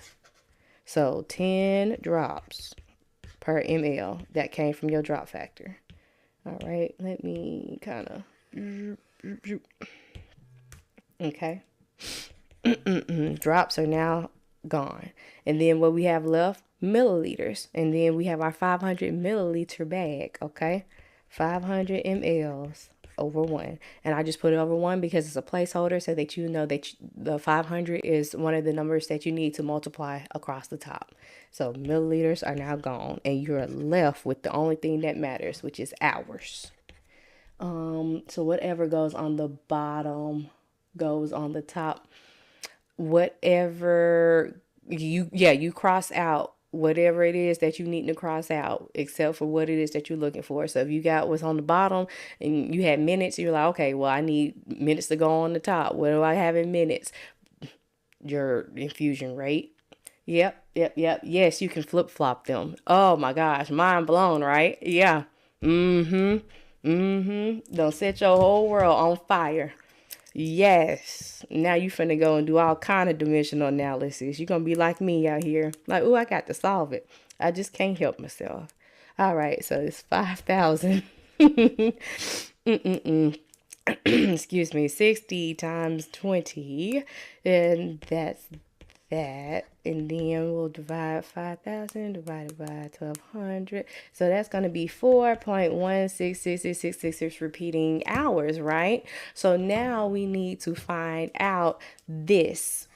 So 10 drops per ml. That came from your drop factor. All right, let me kind of... Okay. Drops are now gone. And then what we have left? Milliliters. And then we have our 500 milliliter bag, okay? 500 mLs over 1. And I just put it over 1 because it's a placeholder so that you know that the 500 is one of the numbers that you need to multiply across the top. So milliliters are now gone and you're left with the only thing that matters, which is hours. So whatever goes on the bottom goes on the top. Whatever you cross out whatever it is that you need to cross out, except for what it is that you're looking for. So if you got what's on the bottom and you had minutes, you're like, okay, well, I need minutes to go on the top. What do I have in minutes? Your infusion rate. Yep, yep, yep. Yes, you can flip flop them. Oh my gosh, mind blown, right? Yeah. Mm-hmm. Mm-hmm. Don't set your whole world on fire. Yes. Now you finna go and do all kind of dimensional analysis. You're gonna be like me out here. Like, oh, I got to solve it. I just can't help myself. All right, so it's 5,000. Mm-mm-mm. Excuse me, 60 times 20. And that's that. And then we'll divide 5,000 divided by 1,200. So that's going to be 4.1666666 repeating hours, right? So now we need to find out this.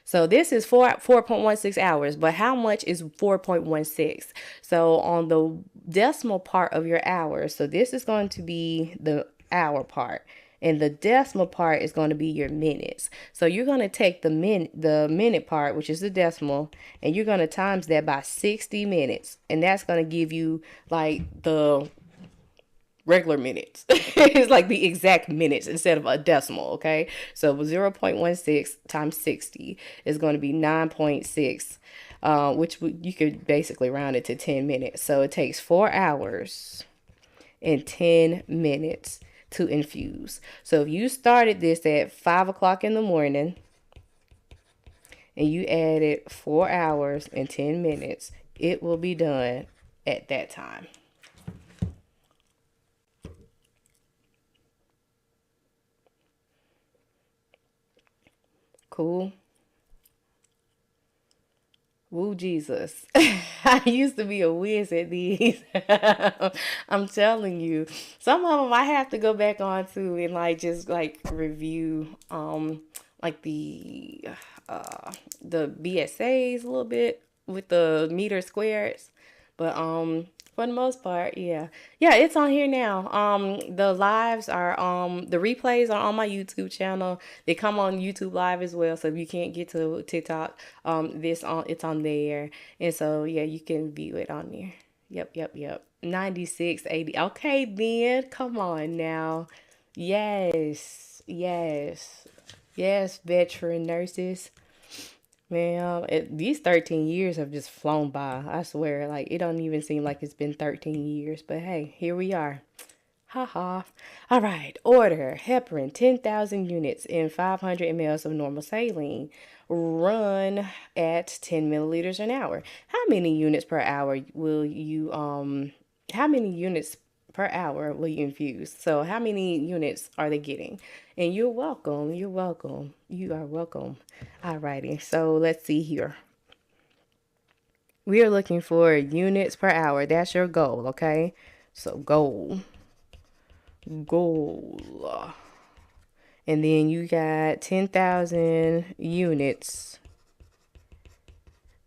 So this is 4.16 hours, but how much is 4.16? So on the decimal part of your hours, so this is going to be the hour part. And the decimal part is going to be your minutes. So you're going to take the minute part, which is the decimal, and you're going to times that by 60 minutes. And that's going to give you like the regular minutes. It's like the exact minutes instead of a decimal, okay? So 0.16 times 60 is going to be 9.6, which you could basically round it to 10 minutes. So it takes 4 hours and 10 minutes to infuse. So if you started this at 5 o'clock in the morning and you added 4 hours and 10 minutes, it will be done at that time. Cool. Woo Jesus. I used to be a whiz at these. I'm telling you. Some of them I have to go back on to and like just like review like the BSAs a little bit with the meter squares. But for the most part, yeah. Yeah, it's on here now. The lives are the replays are on my YouTube channel. They come on YouTube Live as well. So if you can't get to TikTok, it's on there. And so yeah, you can view it on there. Yep, yep, yep. 9680. Okay, then. Come on now. Yes. Yes. Yes, veteran nurses. Man, these 13 years have just flown by. I swear, like it don't even seem like it's been 13 years. But hey, here we are. Ha ha. All right. Order heparin 10,000 units in 500 mLs of normal saline. Run at 10 milliliters an hour. How many units per hour will you how many units per hour will you infuse? So how many units are they getting? And you're welcome. You're welcome. You are welcome. Alrighty. So let's see here. We are looking for units per hour. That's your goal, okay? So goal. Goal. And then you got 10,000 units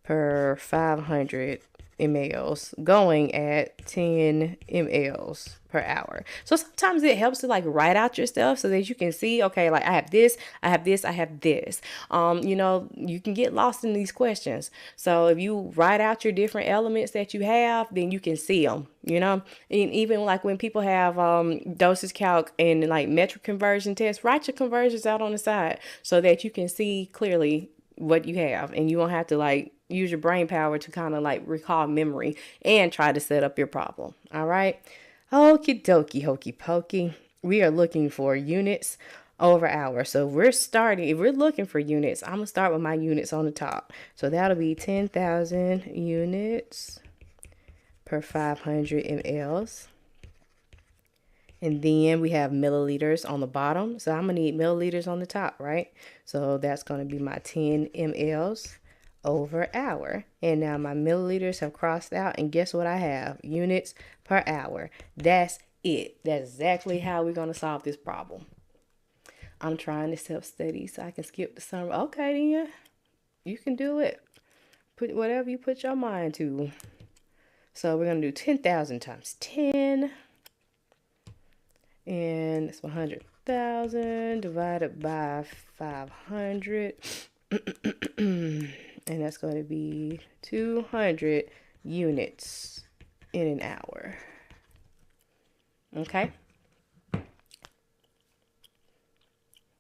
per 500 mLs going at 10 mLs per hour. So sometimes it helps to like write out your stuff so that you can see, okay, like I have this, I have this, I have this. You can get lost in these questions. So if you write out your different elements that you have, then you can see them, and even like when people have dosage calc and like metric conversion tests, write your conversions out on the side so that you can see clearly what you have and you won't have to like use your brain power to kind of like recall memory and try to set up your problem. All right. Okie dokie, hokey pokey. We are looking for units over hour. So if we're looking for units, I'm going to start with my units on the top. So that'll be 10,000 units per 500 mLs. And then we have milliliters on the bottom. So I'm going to need milliliters on the top, right? So that's going to be my 10 mLs over hour. And now my milliliters have crossed out. And guess what I have? Units per hour. That's it. That's exactly how we're going to solve this problem. I'm trying to self-study so I can skip the summer. Okay, then. You can do it. Put whatever you put your mind to. So we're going to do 10,000 times 10. And it's 100,000 divided by 500. And that's going to be 200 units in an hour. Okay?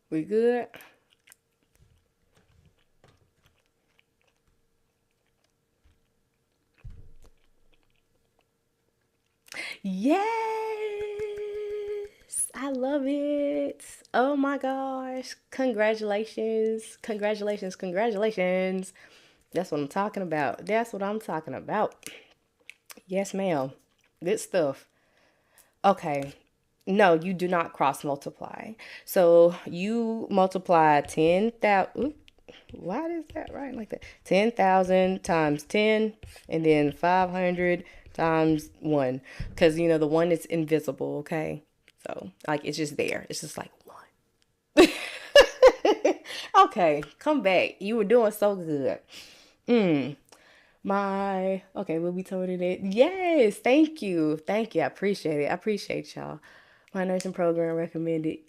We good? Yes, I love it. Oh my gosh. Congratulations. Congratulations. Congratulations. That's what I'm talking about. That's what I'm talking about. Yes, ma'am. Good stuff. Okay. No, you do not cross multiply. So you multiply 10,000. Why is that right like that? 10,000 times 10 and then 500 times 1. Because, the 1 is invisible, okay? So, like, it's just there. It's just like 1. Okay, come back. You were doing so good. Okay, we'll be told it. Yes, thank you. Thank you. I appreciate it. I appreciate y'all. My nursing program recommended.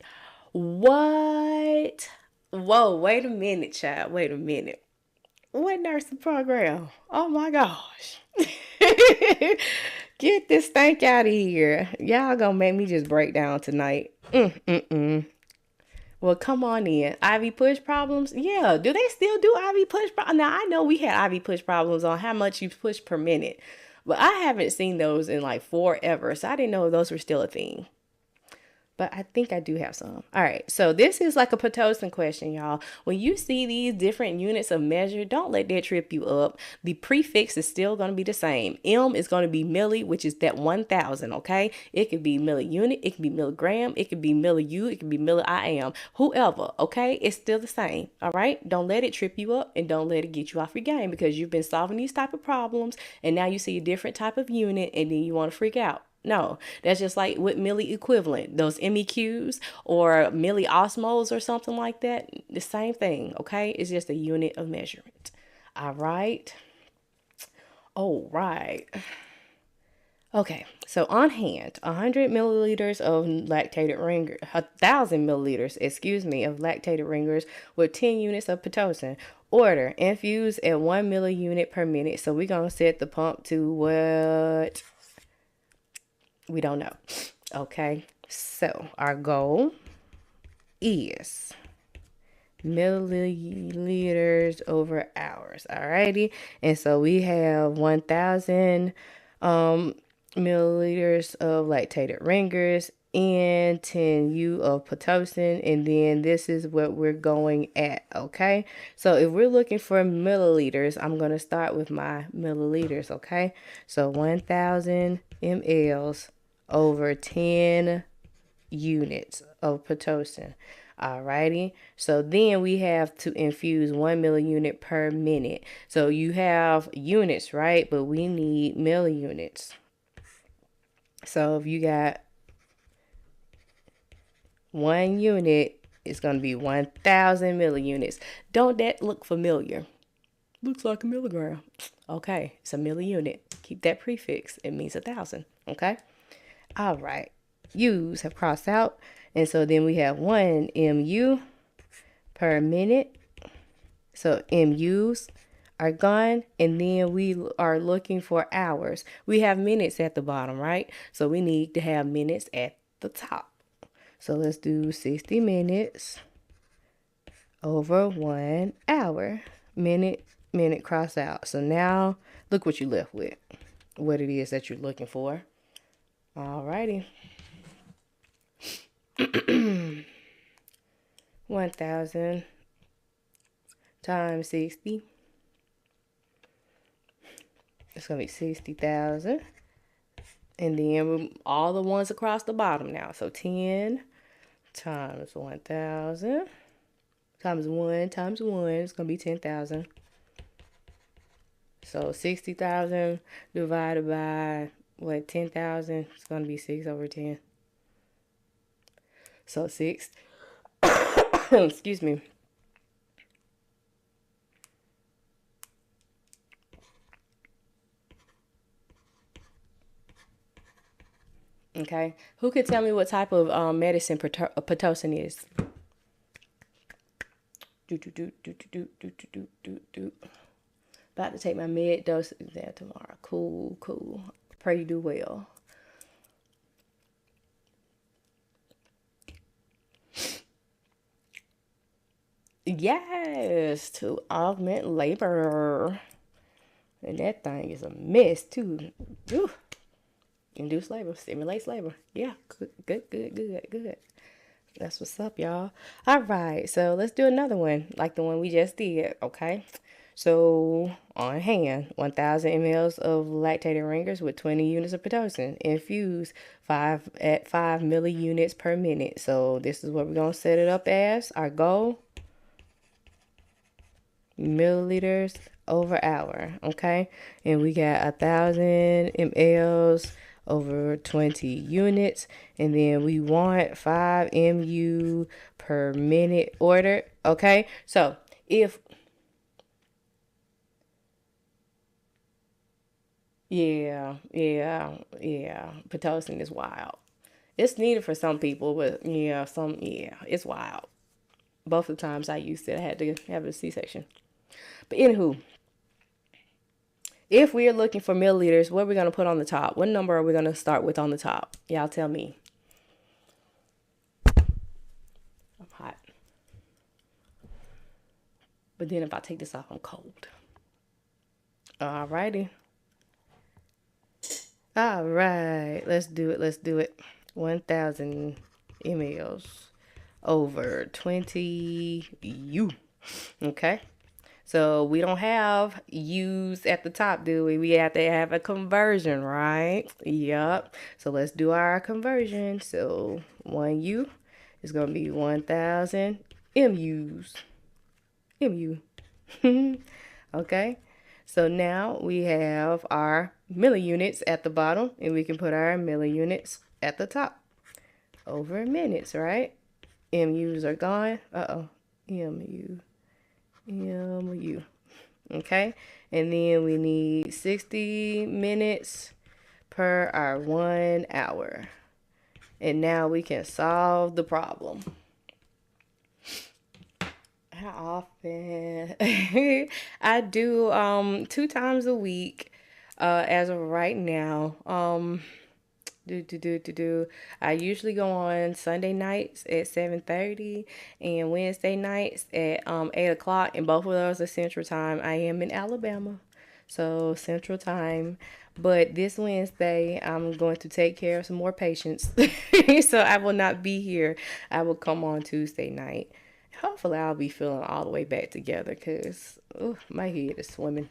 What? Whoa, wait a minute, child. Wait a minute. What nursing program? Oh my gosh. Get this stank out of here. Y'all gonna make me just break down tonight. Well, come on in. IV push problems? Yeah. Do they still do IV push problems? Now, I know we had IV push problems on how much you push per minute, but I haven't seen those in like forever. So I didn't know those were still a thing. But I think I do have some. All right, so this is like a Pitocin question, y'all. When you see these different units of measure, don't let that trip you up. The prefix is still going to be the same. M is going to be milli, which is that 1,000, okay? It could be milliunit, it could be milligram, it could be milliu, it could be milli-IM. Whoever, okay? It's still the same, all right? Don't let it trip you up and don't let it get you off your game because you've been solving these type of problems and now you see a different type of unit and then you want to freak out. No, that's just like with milli equivalent, those MEQs or milliosmoles or something like that. The same thing, okay? It's just a unit of measurement. All right. All right. Okay, so on hand, 100 milliliters of lactated ringer, 1,000 milliliters, of lactated ringers with 10 units of Pitocin. Order, infuse at 1 milliunit per minute. So we're going to set the pump to what? We don't know. Okay, so our goal is milliliters over hours. Alrighty, and so we have 1,000 milliliters of lactated ringers and 10 U of Pitocin, and then this is what we're going at. Okay, so if we're looking for milliliters, I'm going to start with my milliliters. Okay, so 1,000 mLs over 10 units of Pitocin. Alrighty, so then we have to infuse 1 milliunit per minute. So you have units, right? But we need milliunits. So if you got 1 unit, it's going to be 1,000 milliunits. Don't that look familiar? Looks like a milligram. Okay, it's a milliunit. Keep that prefix. It means 1,000. Okay. All right. U's have crossed out. And so then we have 1 MU per minute. So MU's are gone. And then we are looking for hours. We have minutes at the bottom, right? So we need to have minutes at the top. So let's do 60 minutes over 1 hour. Minute cross out. So now look what you left with. What it is that you're looking for. Alrighty. 1,000 times 60. It's going to be 60,000. And then all the ones across the bottom now. So 10 times 1,000 times 1 times 1 is going to be 10,000. So 60,000 divided by what, 10,000? It's going to be 6 over 10. So 6. Excuse me. Okay. Who could tell me what type of medicine Pitocin is? About to take my med dose exam tomorrow. Cool, cool. Pray you do well. Yes, to augment labor. And that thing is a mess too. Ooh. Induce labor, stimulates labor. Yeah, good, good, good, good, good. That's what's up, y'all. All right, so let's do another one, like the one we just did, okay? So, on hand, 1,000 mLs of lactated ringers with 20 units of Pitocin. Infuse 5 at 5 milliunits per minute. So, this is what we're going to set it up as. Our goal, milliliters over hour, okay? And we got 1,000 mLs over 20 units, and then we want 5 mu per minute ordered, okay? So if yeah, Pitocin is wild. It's needed for some people, but it's wild. Both the times I used it, I had to have a C-section. But anywho, if we are looking for milliliters, what are we going to put on the top? What number are we going to start with on the top? Y'all tell me. I'm hot. But then if I take this off, I'm cold. Alrighty. All right. Let's do it. Let's do it. 1,000 mLs over 20 U. Okay. So we don't have U's at the top, do we? We have to have a conversion, right? Yup. So let's do our conversion. So 1U is going to be 1,000 MUs. MU. Okay. So now we have our milliunits at the bottom, and we can put our milliunits at the top. Over minutes, right? MUs are gone. Uh-oh. MU. MU. Okay. And then we need 60 minutes per our 1 hour. And now we can solve the problem. How often? I do 2 times a week as of right now. I usually go on Sunday nights at 7:30 and Wednesday nights at 8 o'clock, and both of those are Central Time. I am in Alabama, so Central Time. But this Wednesday, I'm going to take care of some more patients, so I will not be here. I will come on Tuesday night. Hopefully, I'll be feeling all the way back together because my head is swimming.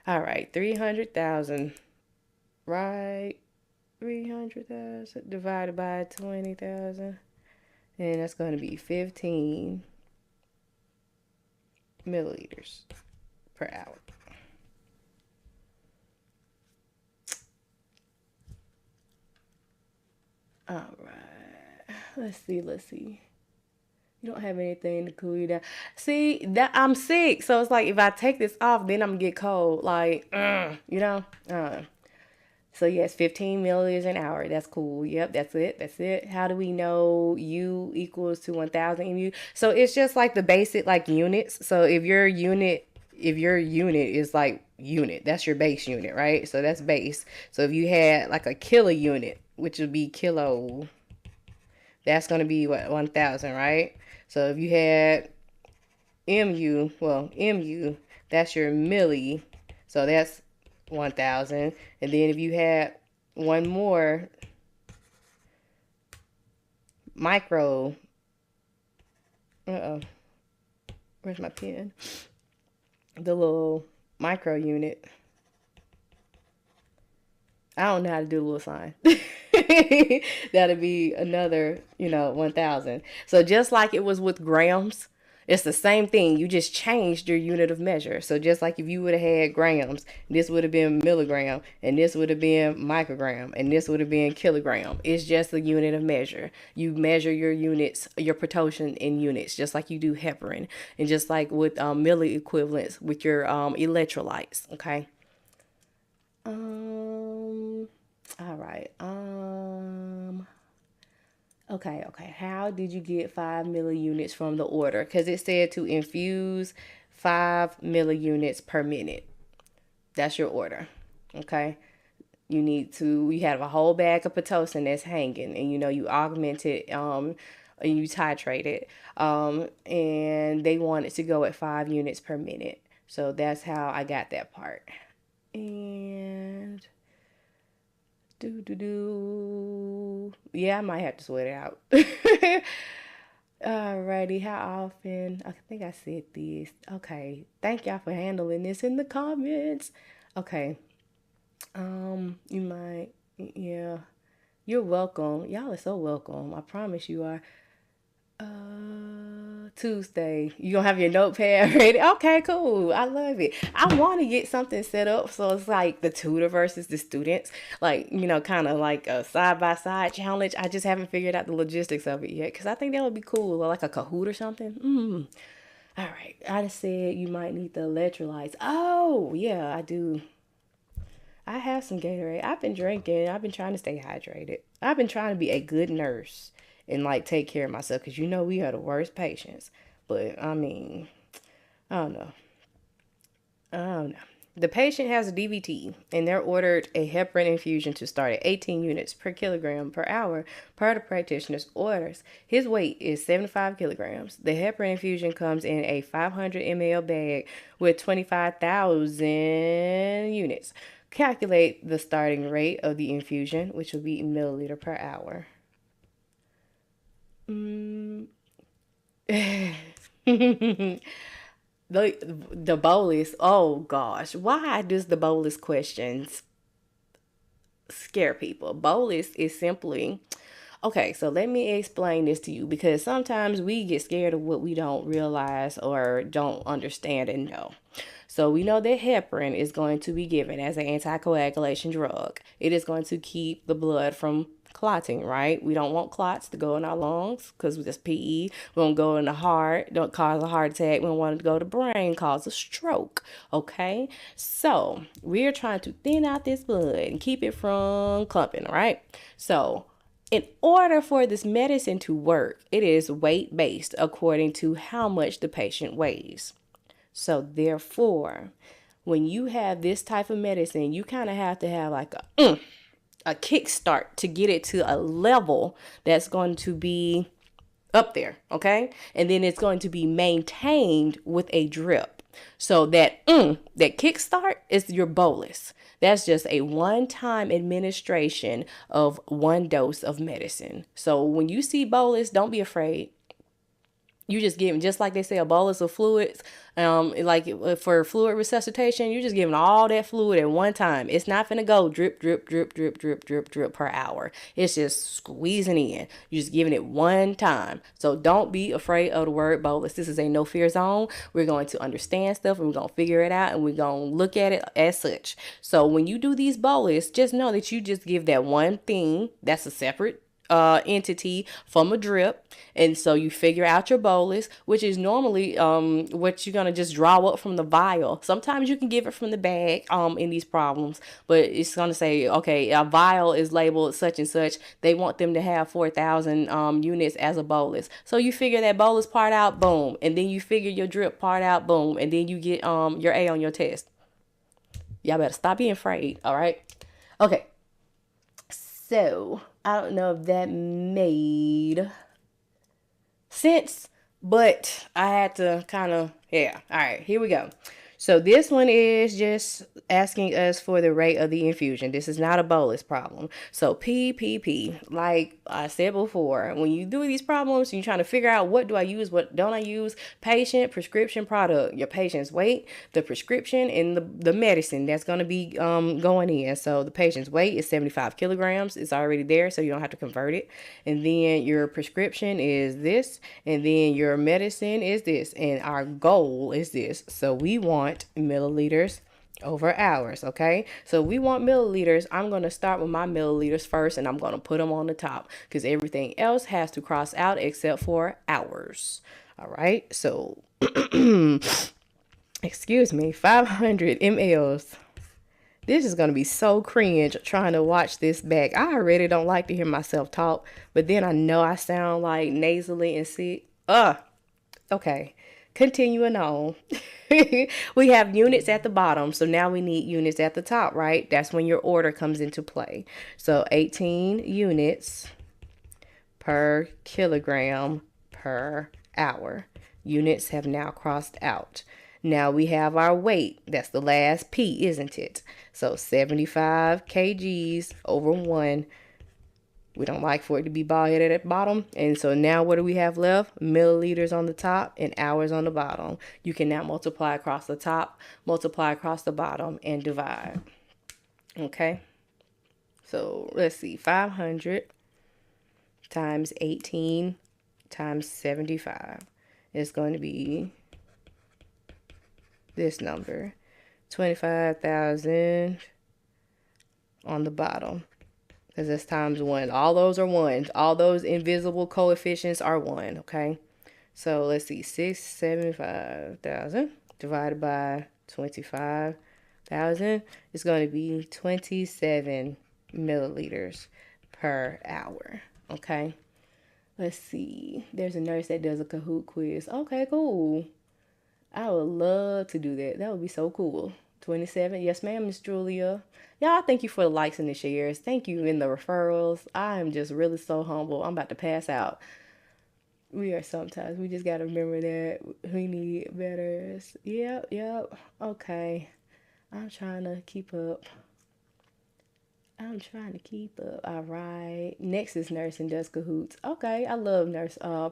All right, 300,000, right? 300,000 divided by 20,000, and that's going to be 15 milliliters per hour. All right, let's see. You don't have anything to cool you down. See, that I'm sick, so it's like if I take this off, then I'm gonna get cold. Like, you know. So yes, 15 milliliters an hour. That's cool. Yep, that's it. That's it. How do we know U equals to 1,000 MU? So it's just like the basic like units. So if your unit is like unit, that's your base unit, right? So that's base. So if you had like a kilo unit, which would be kilo, that's gonna be what, 1,000, right? So if you had MU, that's your milli. So that's 1,000. And then if you had one more micro, where's my pen? The little micro unit. I don't know how to do the little sign. That'll be another, 1,000. So just like it was with grams, it's the same thing. You just changed your unit of measure. So just like if you would have had grams, this would have been milligram, and this would have been microgram, and this would have been kilogram. It's just a unit of measure. You measure your units, your Pitocin in units, just like you do heparin, and just like with milli equivalents with your electrolytes. Okay. All right. Okay. How did you get 5 milliunits from the order? Because it said to infuse 5 milliunits per minute. That's your order. Okay. You have a whole bag of Pitocin that's hanging, and you augment it, and you titrate it. And they want it to go at 5 units per minute. So that's how I got that part. And Do do do. Yeah, I might have to sweat it out. Alrighty, how often? I think I said this. Okay, thank y'all for handling this in the comments. Okay, you might, yeah, you're welcome. Y'all are so welcome. I promise you are. Tuesday. You gonna have your notepad ready? Okay, cool. I love it. I want to get something set up so it's like the tutor versus the students, like kind of like a side by side challenge. I just haven't figured out the logistics of it yet because I think that would be cool, or like a Kahoot or something. All right. I just said you might need the electrolytes. Oh yeah, I do. I have some Gatorade. I've been drinking. I've been trying to stay hydrated. I've been trying to be a good nurse and like take care of myself because we are the worst patients. But I mean, I don't know. I don't know. The patient has a DVT and they're ordered a heparin infusion to start at 18 units per kilogram per hour per the practitioner's orders. His weight is 75 kilograms. The heparin infusion comes in a 500 ml bag with 25,000 units. Calculate the starting rate of the infusion, which will be milliliter per hour. The bolus. Oh gosh, why does the bolus questions scare people? Bolus is simply okay. So let me explain this to you because sometimes we get scared of what we don't realize or don't understand and know. So we know that heparin is going to be given as an anticoagulation drug. It is going to keep the blood from clotting, right? We don't want clots to go in our lungs because that's PE. We don't go in the heart, don't cause a heart attack. We don't want it to go to the brain, cause a stroke. Okay? So we're trying to thin out this blood and keep it from clumping, right? So in order for this medicine to work, it is weight based according to how much the patient weighs. So therefore, when you have this type of medicine, you kind of have to have like a kickstart to get it to a level that's going to be up there, okay? And then it's going to be maintained with a drip. So that kickstart is your bolus. That's just a one-time administration of one dose of medicine. So when you see bolus, don't be afraid. You just give them, just like they say, a bolus of fluids, like for fluid resuscitation, you're just giving all that fluid at one time. It's not gonna go drip, drip, drip, drip, drip, drip, drip per hour. It's just squeezing in. You're just giving it one time. So don't be afraid of the word bolus. This is a no fear zone. We're going to understand stuff and we're going to figure it out and we're going to look at it as such. So when you do these bolus, just know that you just give that one thing that's a separate entity from a drip, and so you figure out your bolus, which is normally what you're gonna just draw up from the vial. Sometimes you can give it from the bag in these problems, but it's gonna say, okay, a vial is labeled such and such. They want them to have 4,000 units as a bolus. So you figure that bolus part out, boom, and then you figure your drip part out, boom, and then you get your A on your test. Y'all better stop being afraid. All right, okay. So I don't know if that made sense, but I had to kind of, yeah. All right, here we go. So this one is just asking us for the rate of the infusion. This is not a bolus problem. So PPP, like I said before, when you do these problems, you're trying to figure out what do I use, what don't I use. Patient, prescription, product, your patient's weight, the prescription, and the medicine that's going to be going in. So the patient's weight is 75 kilograms. It's already there, so you don't have to convert it. And then your prescription is this, and then your medicine is this, and our goal is this. So we want milliliters over hours, okay? So we want milliliters. I'm going to start with my milliliters first, and I'm going to put them on the top because everything else has to cross out except for hours. All right, so excuse me, 500 mLs. This is going to be so cringe trying to watch this back. I already don't like to hear myself talk, but then I know I sound like nasally and sick. Okay. Continuing on, we have units at the bottom. So now we need units at the top, right? That's when your order comes into play. So 18 units per kilogram per hour. Units have now crossed out. Now we have our weight. That's the last P, isn't it? So 75 kgs over 1. We don't like for it to be bald headed at the bottom. And so now what do we have left? Milliliters on the top and hours on the bottom. You can now multiply across the top, multiply across the bottom, and divide. Okay? So let's see. 500 times 18 times 75 is going to be this number. 25,000 on the bottom. Because that's times 1. All those are 1s. All those invisible coefficients are 1, okay? So let's see. 675,000 divided by 25,000 is going to be 27 milliliters per hour, okay? Let's see. There's a nurse that does a Kahoot quiz. Okay, cool. I would love to do that. That would be so cool. 27. Yes, ma'am, Miss Julia. Y'all, thank you for the likes and the shares. Thank you in the referrals. I am just really so humble. I'm about to pass out. We just got to remember that we need better. Yep. Okay. I'm trying to keep up. All right. Next is Nurse and does Cahoots. Okay, I love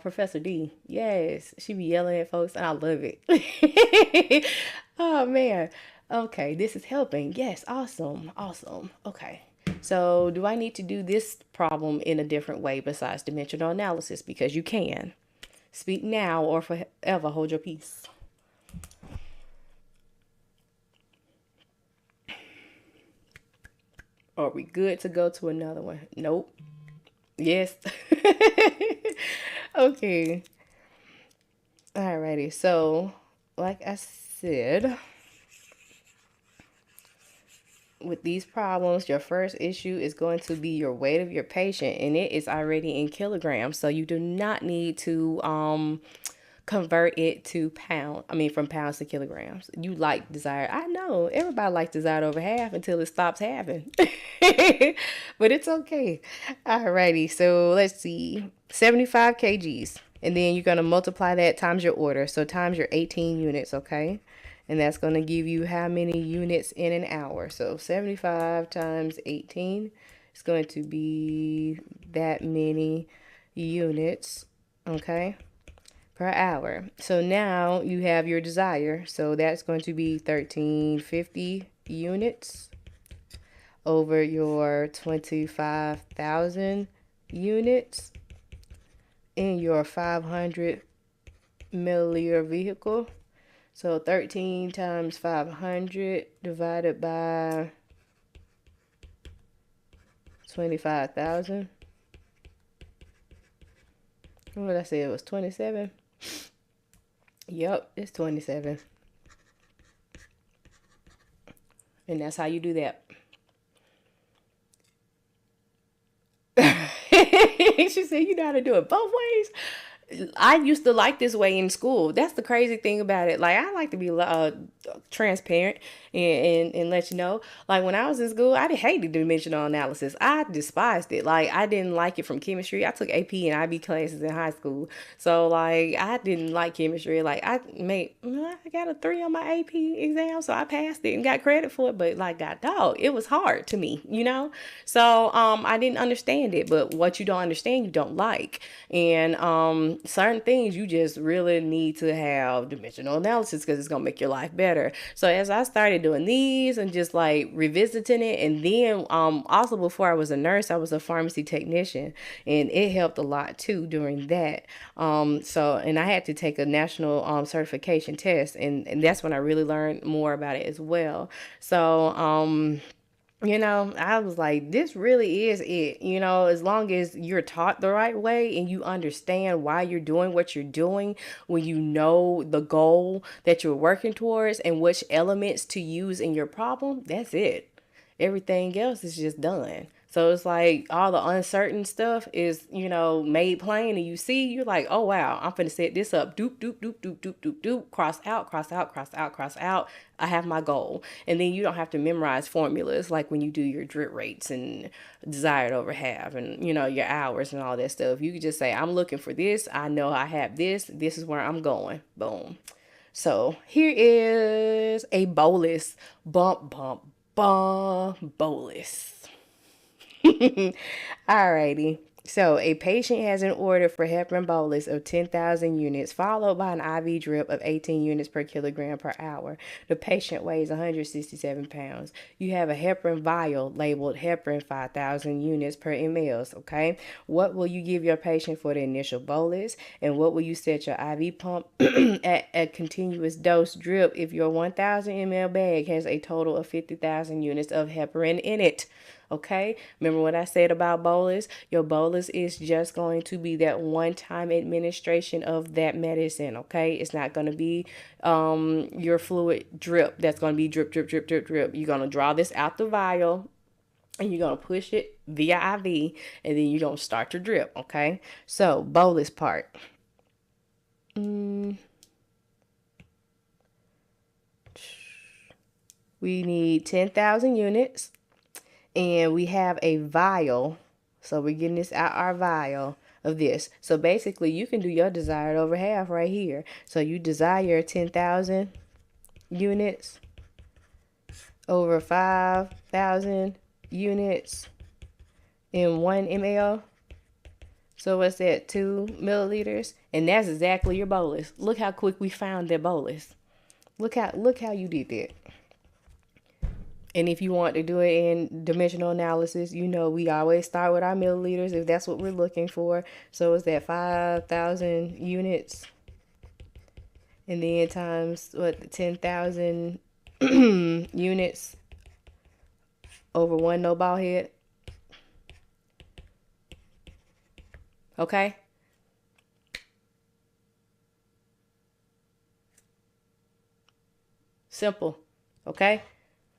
Professor D. Yes, she be yelling at folks, and I love it. Oh, man. Okay, this is helping. Yes, awesome. Okay. So do I need to do this problem in a different way besides dimensional analysis? Because you can. Speak now or forever hold your peace. Are we good to go to another one? Nope. Yes. Okay. Alrighty. So, like I said, with these problems, your first issue is going to be your weight of your patient, and it is already in kilograms. So you do not need to convert it to from pounds to kilograms. You like desired. I know everybody likes desired over half until it stops having. But it's okay. Alrighty, so let's see. 75 kgs. And then you're going to multiply that times your order. So times your 18 units, okay? And that's going to give you how many units in an hour. So 75 times 18 is going to be that many units, okay, per hour. So now you have your desire. So that's going to be 1350 units over your 25,000 units in your 500 milliliter vehicle. So 13 times 500 divided by 25,000. What did I say? It was 27. Yep, it's 27. And that's how you do that. She said, you know how to do it both ways. I used to like this way in school. That's the crazy thing about it. Like, I like to be transparent and let you know. Like, when I was in school, I hated dimensional analysis. I despised it. Like, I didn't like it from chemistry. I took AP and IB classes in high school. So, like, I didn't like chemistry. Like, I got a 3 on my AP exam, so I passed it and got credit for it. But, like, it was hard to me, you know? So, I didn't understand it. But what you don't understand, you don't like. And, certain things you just really need to have dimensional analysis because it's gonna make your life better. So as I started doing these and just like revisiting it, and then also before I was a nurse, I was a pharmacy technician, and it helped a lot too during that. And I had to take a national certification test, and that's when I really learned more about it as well. So I was like, this really is it. As long as you're taught the right way and you understand why you're doing what you're doing, when you know the goal that you're working towards and which elements to use in your problem, that's it. Everything else is just done. So it's like all the uncertain stuff is, made plain, and you see, you're like, oh, wow, I'm finna set this up. Doop, doop, doop, doop, doop, doop, doop. Cross out, cross out, cross out, cross out. I have my goal. And then you don't have to memorize formulas like when you do your drip rates and desired over half and, your hours and all that stuff. You can just say, I'm looking for this. I know I have this. This is where I'm going. Boom. So here is a bolus. Bump, bump, bump, bolus. Alrighty. So a patient has an order for heparin bolus of 10,000 units, followed by an IV drip of 18 units per kilogram per hour. The patient weighs 167 pounds. You have a heparin vial labeled heparin 5,000 units per ml. Okay. What will you give your patient for the initial bolus, and what will you set your IV pump at a continuous dose drip if your 1,000 ml bag has a total of 50,000 units of heparin in it? Okay, remember what I said about bolus? Your bolus is just going to be that one-time administration of that medicine. Okay, it's not going to be your fluid drip. That's going to be drip, drip, drip, drip, drip. You're going to draw this out the vial, and you're going to push it via IV, and then you're going to start to drip. Okay, so bolus part. We need 10,000 units. And we have a vial. So we're getting this out our vial of this. So basically, you can do your desired over half right here. So you desire 10,000 units over 5,000 units in 1 ml. So what's that? 2 milliliters. And that's exactly your bolus. Look how quick we found that bolus. Look how you did that. And if you want to do it in dimensional analysis, you know we always start with our milliliters if that's what we're looking for. So it's that 5,000 units. And then times what, 10,000 units over 1 no ball head. Okay? Simple. Okay?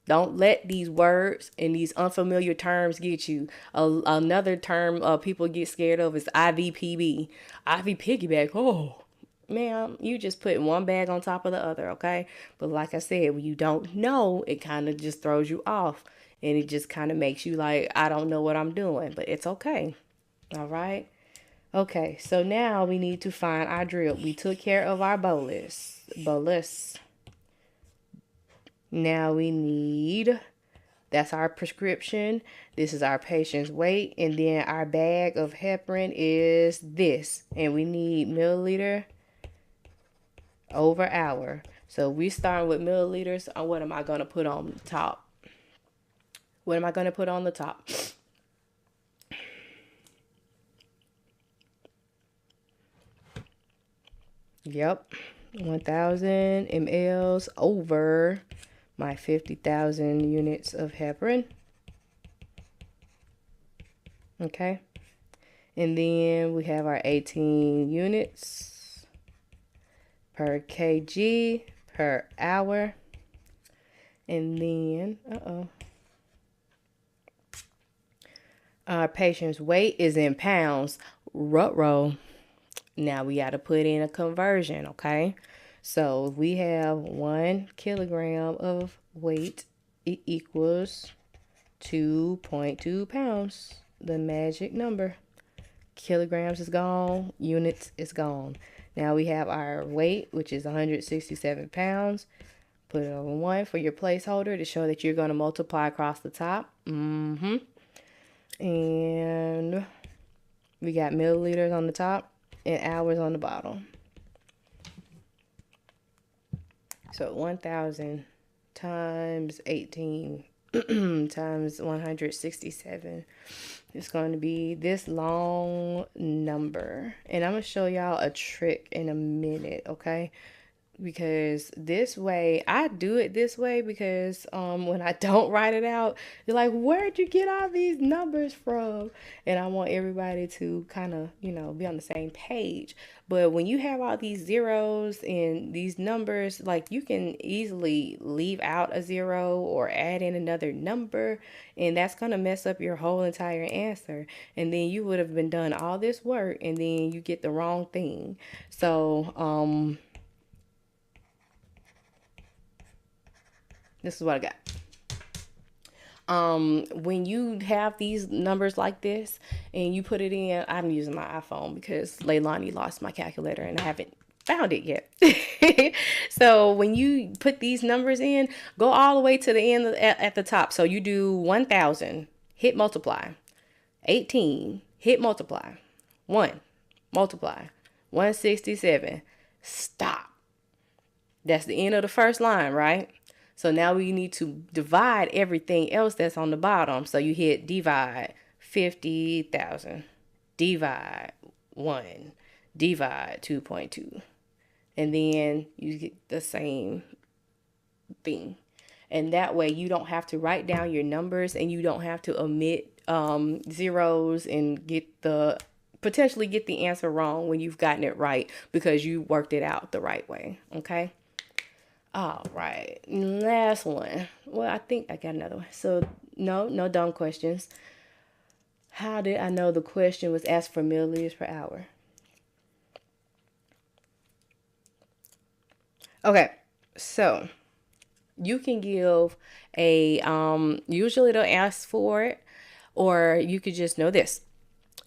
Don't let these words and these unfamiliar terms get you. Another term people get scared of is IVPB. IV piggyback. Oh, ma'am, you just put one bag on top of the other, okay? But like I said, when you don't know, it kind of just throws you off. And it just kind of makes you like, I don't know what I'm doing. But it's okay. All right? Okay, so now we need to find our drip. We took care of our bolus. Now we need, that's our prescription. This is our patient's weight. And then our bag of heparin is this. And we need milliliter over hour. So we start with milliliters. What am I going to put on the top? What am I going to put on the top? Yep. 1,000 mLs over my 50,000 units of heparin. Okay. And then we have our 18 units per kg per hour. And then, our patient's weight is in pounds. Ruh-roh. Now we got to put in a conversion, okay? So if we have 1 kilogram of weight, it equals 2.2 pounds. The magic number. Kilograms is gone. Units is gone. Now we have our weight, which is 167 pounds. Put it over 1 for your placeholder to show that you're going to multiply across the top. And we got milliliters on the top and hours on the bottom. So 1,000 times 18 times 167 is going to be this long number. And I'm going to show y'all a trick in a minute, okay? Because this way, I do it this way because when I don't write it out, you're like, where'd you get all these numbers from? And I want everybody to kind of, you know, be on the same page. But when you have all these zeros and these numbers, like you can easily leave out a zero or add in another number, and that's going to mess up your whole entire answer. And then you would have been done all this work and then you get the wrong thing. So, this is what I got. When you have these numbers like this and you put it in, I'm using my iPhone because Leilani lost my calculator and I haven't found it yet. So when you put these numbers in, go all the way to the end at the top. So you do 1,000, hit multiply. 18, hit multiply. 1, multiply. 167, stop. That's the end of the first line, right? So now we need to divide everything else that's on the bottom. So you hit divide 50,000, divide 1, divide 2.2. And then you get the same thing. And that way you don't have to write down your numbers, and you don't have to omit zeros and potentially get the answer wrong when you've gotten it right because you worked it out the right way. Okay. All right. Last one. Well, I think I got another one. So no dumb questions. How did I know the question was asked for milliliters per hour? Okay. So you can give usually they'll ask for it, or you could just know this.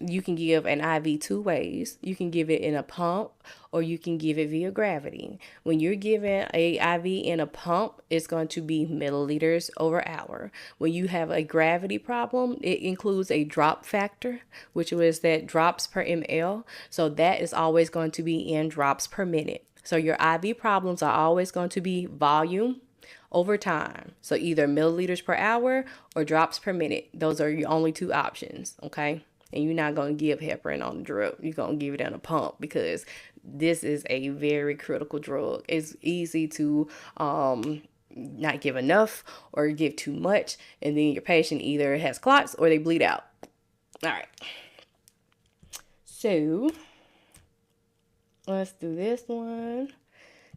You can give an IV two ways. You can give it in a pump, or you can give it via gravity. When you're giving a IV in a pump, it's going to be milliliters over hour. When you have a gravity problem, it includes a drop factor, which is that drops per ml. So that is always going to be in drops per minute. So your IV problems are always going to be volume over time. So either milliliters per hour or drops per minute. Those are your only two options, okay? And you're not going to give heparin on the drip. You're going to give it in a pump because this is a very critical drug. It's easy to not give enough or give too much, and then your patient either has clots or they bleed out. All right. So let's do this one.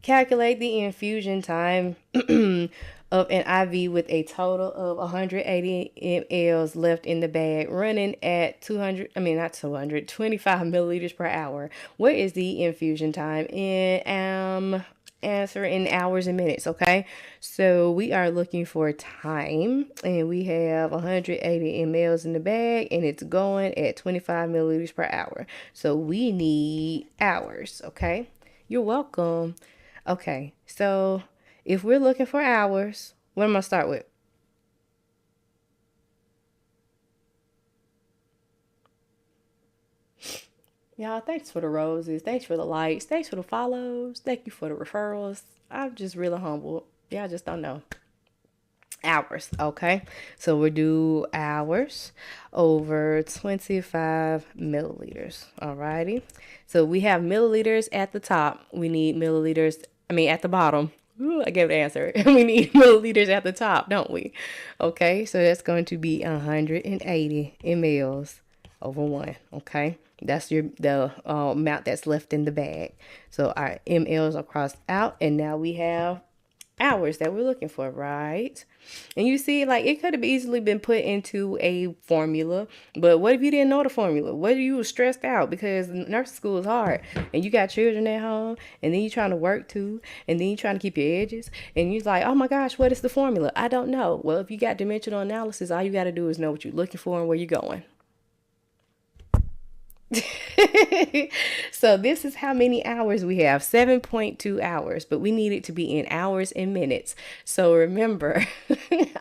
Calculate the infusion time of an IV with a total of 180 mLs left in the bag, running at 25 milliliters per hour. What is the infusion time in answer in hours and minutes? Okay, so we are looking for time, and we have 180 mLs in the bag, and it's going at 25 milliliters per hour. So we need hours. Okay, you're welcome. Okay, so if we're looking for hours, what am I going to start with? Y'all, thanks for the roses. Thanks for the likes. Thanks for the follows. Thank you for the referrals. I'm just really humbled. Y'all just don't know. Hours, okay? So we'll do hours over 25 milliliters, alrighty? So we have milliliters at the top. We need milliliters, at the bottom. Ooh, I gave the answer. We need milliliters at the top, don't we? Okay, so that's going to be 180 mLs over 1, okay? That's the amount that's left in the bag. So our mLs are crossed out, and now we have hours that we're looking for, right? And you see, like, it could have easily been put into a formula, but what if you didn't know the formula? What if you were stressed out because nursing school is hard, and you got children at home, and then you're trying to work too, and then you're trying to keep your edges, and you're like, oh my gosh, what is the formula? I don't know. Well, if you got dimensional analysis, all you got to do is know what you're looking for and where you're going. So this is how many hours we have, 7.2 hours, but we need it to be in hours and minutes. So remember,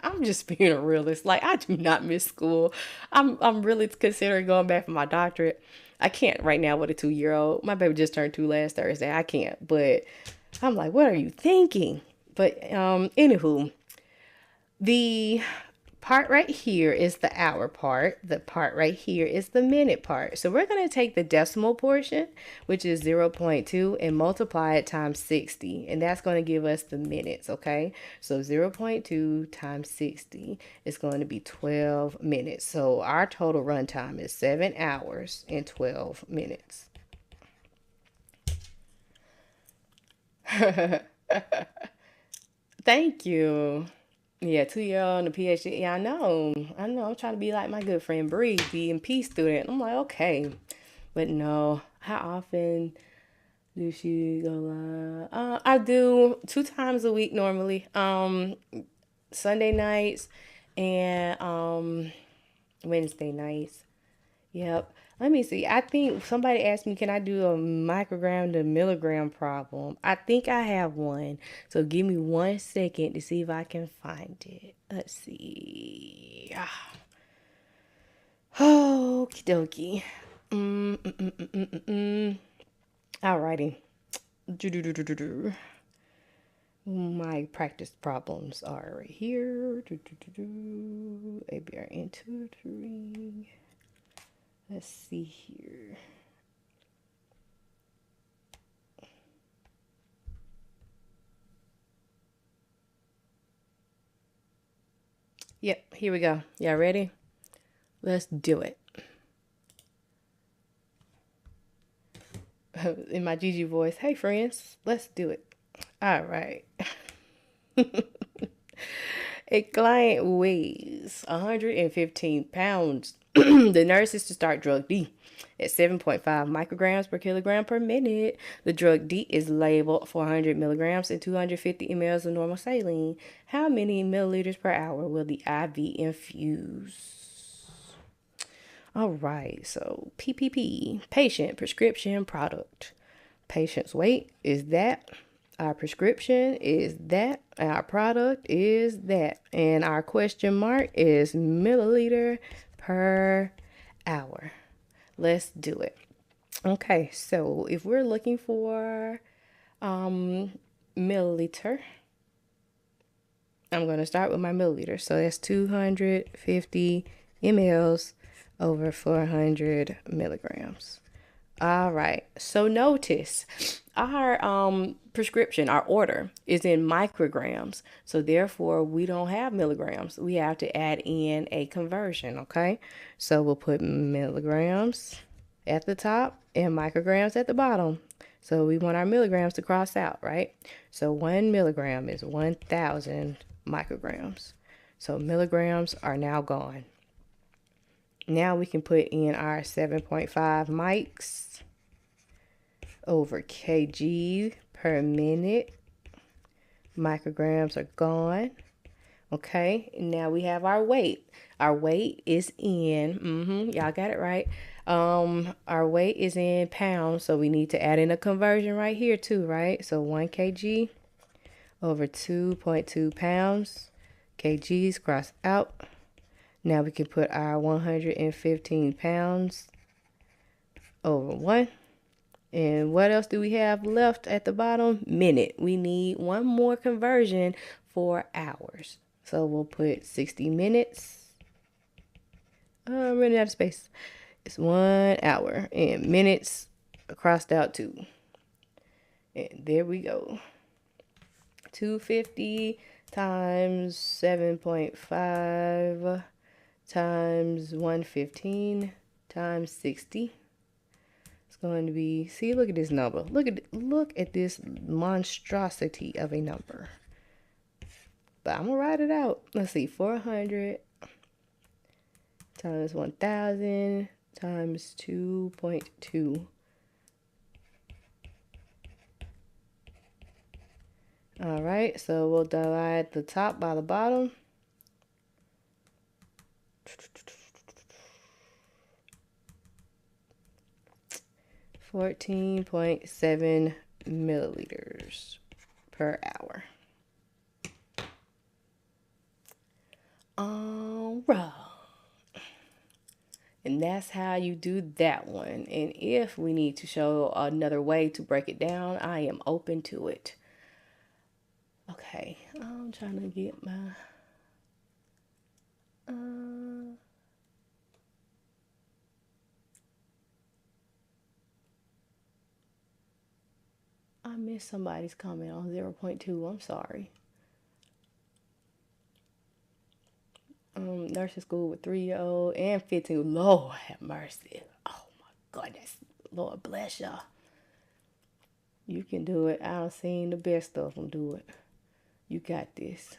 I'm just being a realist. Like, I do not miss school. I'm really considering going back for my doctorate. I can't right now with a 2-year-old. My baby just turned 2 last Thursday. I can't, but I'm like, what are you thinking? But anywho, the part right here is the hour part. The part right here is the minute part. So we're going to take the decimal portion, which is 0.2, and multiply it times 60. And that's going to give us the minutes, okay? So 0.2 times 60 is going to be 12 minutes. So our total run time is 7 hours and 12 minutes. Thank you. Yeah, 2-year-old and a PhD. Yeah, I know. I'm trying to be like my good friend Bree, be in P student. I'm like, okay. But no, how often do she go live? I do 2 times a week normally. Sunday nights and Wednesday nights. Yep. Let me see. I think somebody asked me, can I do a microgram to milligram problem? I think I have one. So give me 1 second to see if I can find it. Let's see. Okie dokie. Alrighty. Do-do-do-do-do-do. My practice problems are right here. ABR tutoring. Let's see here. Yep, here we go. Y'all ready? Let's do it. In my Gigi voice, hey friends, let's do it. All right. A client weighs 115 pounds. The nurse is to start drug D at 7.5 micrograms per kilogram per minute. The drug D is labeled 400 milligrams and 250 mLs of normal saline. How many milliliters per hour will the IV infuse? All right, so PPP, patient prescription product. Patient's weight is that. Our prescription is that. Our product is that. And our question mark is milliliter per hour. Let's do it. Okay, so if we're looking for milliliter, I'm going to start with my milliliter. So that's 250 mLs over 400 milligrams. All right, so notice our prescription, our order is in micrograms. So therefore we don't have milligrams. We have to add in a conversion, okay? So we'll put milligrams at the top and micrograms at the bottom. So we want our milligrams to cross out, right? So 1 milligram is 1,000 micrograms. So milligrams are now gone. Now we can put in our 7.5 mics over kg per minute. Micrograms are gone. Okay, now we have our weight. Our weight is in, y'all got it right. Our weight is in pounds, so we need to add in a conversion right here too, right? So 1 kg over 2.2 pounds. Kgs cross out. Now we can put our 115 pounds over 1. And what else do we have left at the bottom? Minute. We need one more conversion for hours. So we'll put 60 minutes. I'm running out of space. It's 1 hour. And minutes crossed out too. And there we go. 250 times 7.5 times 115 times 60. It's going to be, see, look at this number. Look at this monstrosity of a number. But I'm going to write it out. Let's see, 400 times 1,000 times 2.2. All right, so we'll divide the top by the bottom. 14.7 milliliters per hour. All right. And that's how you do that one. And if we need to show another way to break it down, I am open to it. Okay, I'm trying to get my I missed somebody's comment on 0.2. I'm sorry. Nursing school with 3-year-old and 15. Lord have mercy. Oh my goodness. Lord bless y'all. You can do it. I've seen the best of them do it. You got this.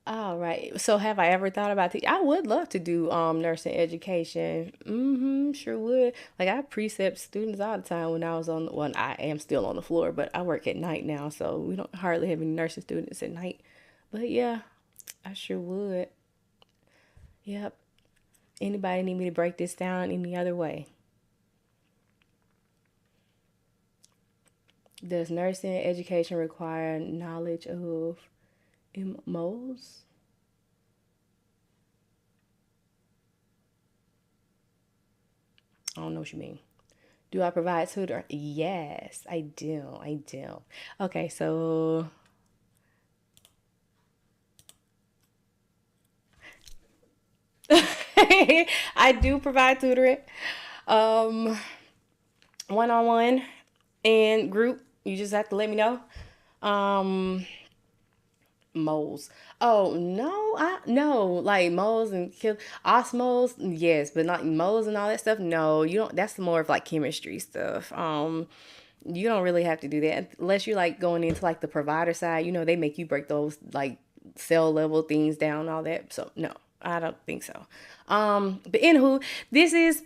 All right. So have I ever thought about I would love to do nursing education. Sure would. Like I precept students all the time when I was on well, I am still on the floor, but I work at night now, so we don't hardly have any nursing students at night. But yeah, I sure would. Yep. Anybody need me to break this down any other way? Does nursing education require knowledge of moles? I don't know what you mean. Do I provide tutor? Yes, I do. I do. Okay, so I do provide tutoring, um, one on one and group. You just have to let me know. Um, Moles. Oh no, I no like moles and kill osmos. Yes, but not moles and all that stuff. No, you don't. That's more of like chemistry stuff. You don't really have to do that unless you're like going into like the provider side. You know, they make you break those like cell level things down, all that. So no, I don't think so. But anywho, this is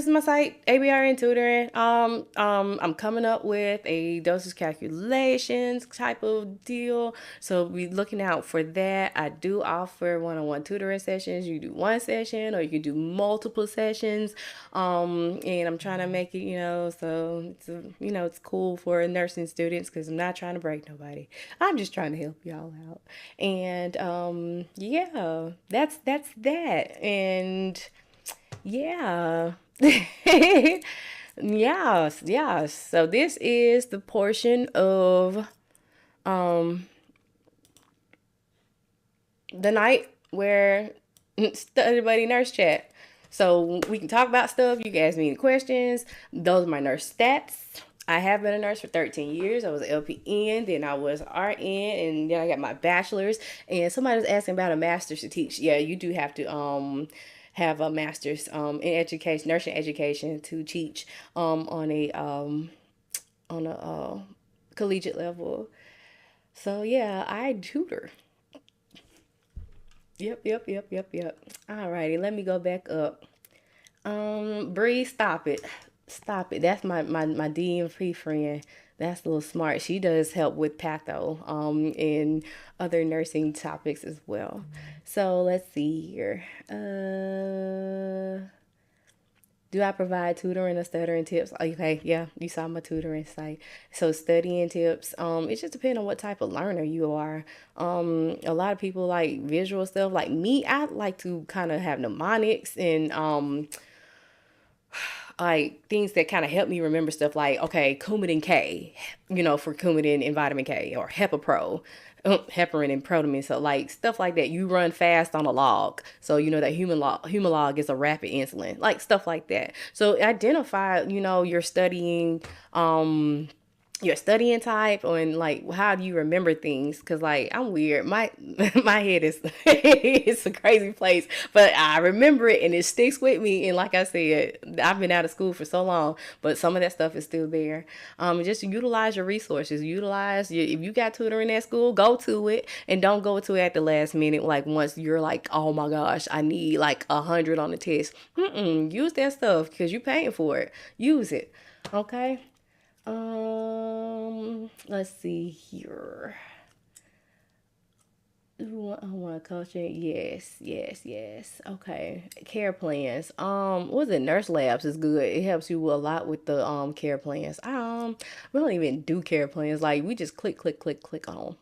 my site, ABRN tutoring. I'm coming up with a dosage calculations type of deal, so be looking out for that. I do offer one-on-one tutoring sessions. You do one session, or you can do multiple sessions. And I'm trying to make it, so it's cool for nursing students because I'm not trying to break nobody. I'm just trying to help y'all out. And yeah, that's that. And yeah. Yes, yes. So this is the portion of um the night where study buddy nurse chat. So we can talk about stuff. You can ask me any questions. Those are my nurse stats. I have been a nurse for 13 years. I was an LPN, then I was RN, and then I got my bachelor's. And somebody was asking about a master's to teach. Yeah, you do have to have a master's in education, nursing education, to teach on a collegiate level. So yeah, I tutor. Yep, yep, yep, yep, yep. Alrighty, let me go back up. Bree, stop it. Stop it. That's my DMP friend. That's a little smart. She does help with patho, and other nursing topics as well. So let's see here. Do I provide tutoring or stuttering tips? Okay, yeah, you saw my tutoring site. So studying tips. It just depends on what type of learner you are. A lot of people like visual stuff. Like me, I like to kind of have mnemonics and like things that kind of help me remember stuff like, okay, Coumadin K, for Coumadin and vitamin K, or Hepapro, heparin and protamine. So like stuff like that. You run fast on a log. So you know that human log is a rapid insulin, like stuff like that. So identify, your studying type, and like how do you remember things, because like I'm weird, my my head is it's a crazy place, but I remember it and it sticks with me. And like I said, I've been out of school for so long, but some of that stuff is still there. Just utilize your resources, if you got tutoring at school, go to it, and don't go to it at the last minute, like once you're like, oh my gosh, I need like 100 on the test. Use that stuff because you're paying for it. Use it. Okay. Let's see here. I want coaching. Yes, yes, yes. Okay. Care plans. What is it? Nurse Labs is good. It helps you a lot with the care plans. We don't even do care plans. Like we just click, click, click, click on.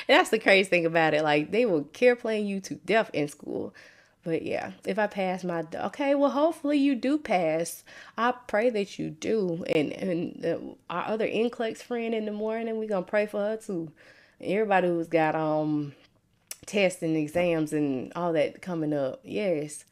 That's the crazy thing about it. Like they will care plan you to death in school. But yeah, if I pass okay, well, hopefully you do pass. I pray that you do. And our other NCLEX friend in the morning, we gonna pray for her too. Everybody who's got tests and exams and all that coming up. Yes.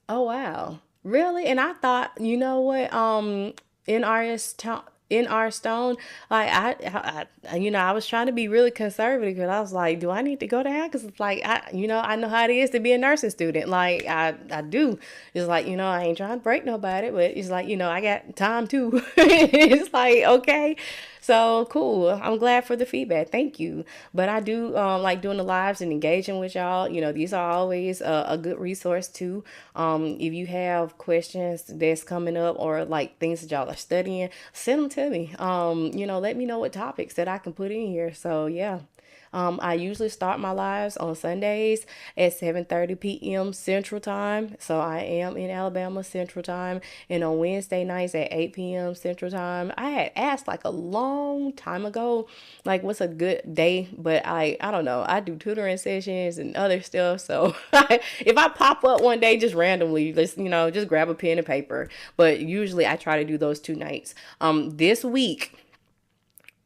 Oh wow. Really? And I thought, you know what? NRS town in our stone, like I was trying to be really conservative because I was like, do I need to go down? Because it's like I know how it is to be a nursing student. Like I do. It's like I ain't trying to break nobody, but it's like I got time too. It's like okay. So cool. I'm glad for the feedback. Thank you. But I do like doing the lives and engaging with y'all. These are always a good resource too. If you have questions that's coming up or like things that y'all are studying, send them to me. Let me know what topics that I can put in here. So yeah. I usually start my lives on Sundays at 7:30 p.m. Central Time. So I am in Alabama Central Time. And on Wednesday nights at 8 p.m. Central Time. I had asked like a long time ago, like what's a good day, but I don't know. I do tutoring sessions and other stuff. So if I pop up one day just randomly, just grab a pen and paper. But usually I try to do those 2 nights. This week,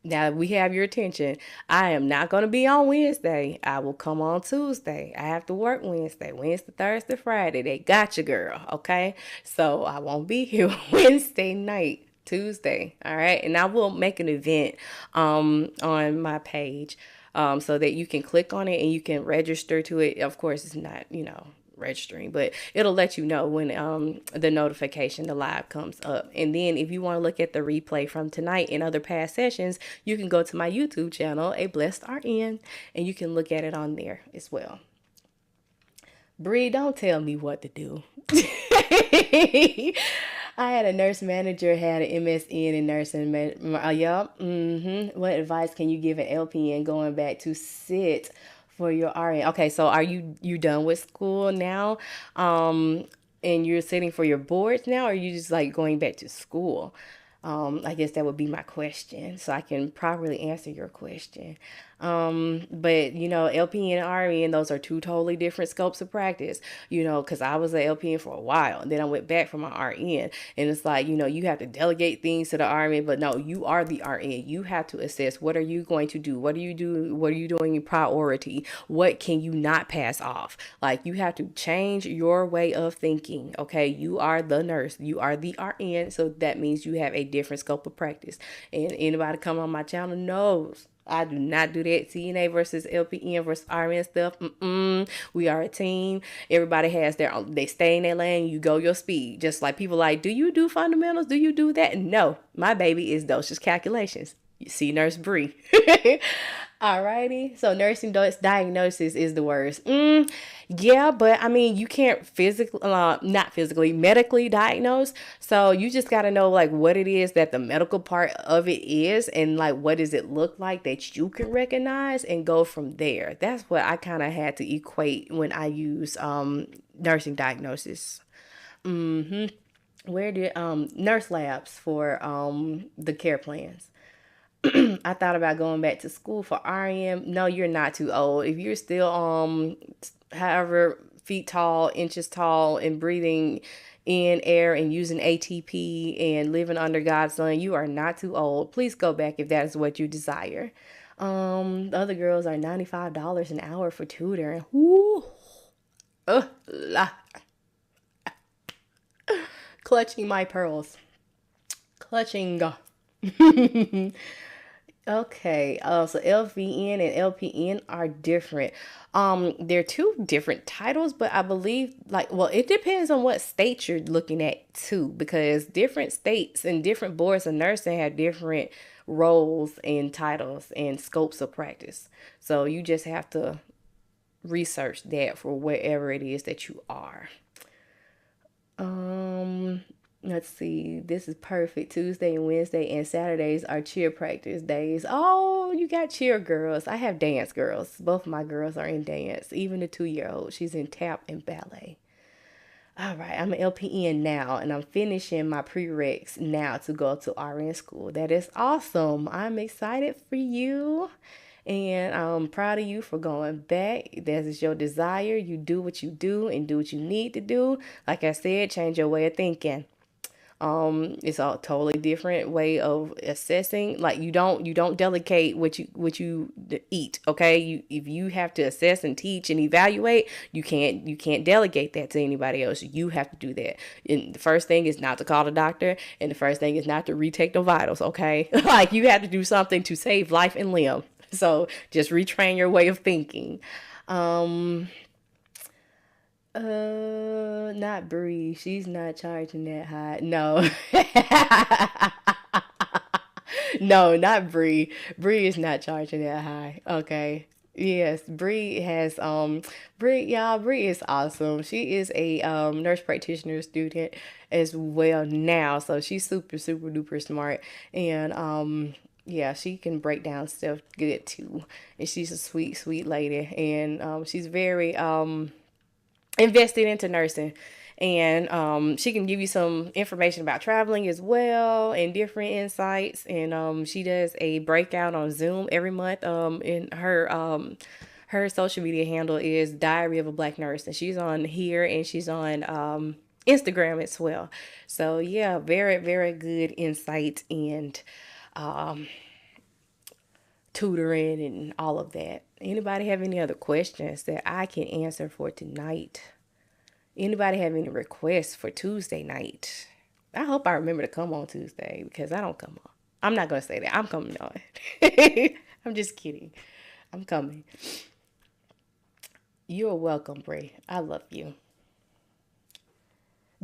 now we have your attention. I am not going to be on Wednesday. I will come on Tuesday. I have to work Wednesday, Thursday, Friday. They got you, girl. Okay. So I won't be here Wednesday night, Tuesday. All right. And I will make an event on my page so that you can click on it and you can register to it. Of course, it's not, registering, but it'll let you know when the notification, the live comes up. And then if you want to look at the replay from tonight and other past sessions, you can go to my YouTube channel, A Blessed RN, and you can look at it on there as well. Bree, don't tell me what to do. I had a nurse manager, had an MSN in nursing. What advice can you give an LPN going back to sit for your RN? Okay, so are you done with school now? And you're sitting for your boards now, or are you just like going back to school? I guess that would be my question, so I can properly answer your question. But LPN and RN, those are two totally different scopes of practice, because I was an LPN for a while, and then I went back for my RN, and it's like, you have to delegate things to the RN, but no, you are the RN. You have to assess, what are you going to do? What are you doing in priority? What can you not pass off? Like, you have to change your way of thinking, okay? You are the nurse. You are the RN, so that means you have a different scope of practice. And anybody come on my channel knows I do not do that CNA versus LPN versus RN stuff. We are a team. Everybody has they stay in their lane. You go your speed. Just like people like, do you do fundamentals? Do you do that? No, my baby is dosage calculations. You see Nurse Bree. Alrighty. So nursing diagnosis is the worst. Yeah, but I mean, you can't not physically, medically diagnose. So you just got to know like what it is that the medical part of it is, and like what does it look like that you can recognize, and go from there. That's what I kind of had to equate when I use nursing diagnosis. Where did nurse labs for the care plans? I thought about going back to school for RN. No, you're not too old. If you're still however feet tall, inches tall, and breathing in air and using ATP and living under God's sun, you are not too old. Please go back if that is what you desire. The other girls are $95 an hour for tutoring. Woo. Clutching my pearls. Clutching. Okay, so LVN and LPN are different. They're two different titles, but I believe it depends on what state you're looking at too, because different states and different boards of nursing have different roles and titles and scopes of practice. So you just have to research that for wherever it is that you are. Let's see. This is perfect. Tuesday and Wednesday and Saturdays are cheer practice days. Oh, you got cheer girls. I have dance girls. Both of my girls are in dance. Even the 2-year-old, she's in tap and ballet. All right, I'm an LPN now, and I'm finishing my prereqs now to go to RN school. That is awesome. I'm excited for you, and I'm proud of you for going back. That is your desire. You do what you do and do what you need to do. Like I said, change your way of thinking. It's a totally different way of assessing. Like you don't delegate what you eat. Okay, if you have to assess and teach and evaluate, you can't delegate that to anybody else. You have to do that. And the first thing is not to call the doctor, and the first thing is not to retake the vitals. Okay, like you have to do something to save life and limb. So just retrain your way of thinking. Not Bree. She's not charging that high. No. No, not Bree. Bree is not charging that high. Okay. Yes, Bree has Bree is awesome. She is a nurse practitioner student as well now. So she's super, super duper smart. And yeah, she can break down stuff good too. And she's a sweet, sweet lady. And she's very invested into nursing. And she can give you some information about traveling as well and different insights. And she does a breakout on Zoom every month. In her social media handle is Diary of a Black Nurse, and she's on here and she's on Instagram as well. So yeah, very very good insight and tutoring and all of that. Anybody have any other questions that I can answer for tonight? Anybody have any requests for Tuesday night? I hope I remember to come on Tuesday because I don't come on. I'm not going to say that. I'm coming on. I'm just kidding. I'm coming. You're welcome, Bray. I love you.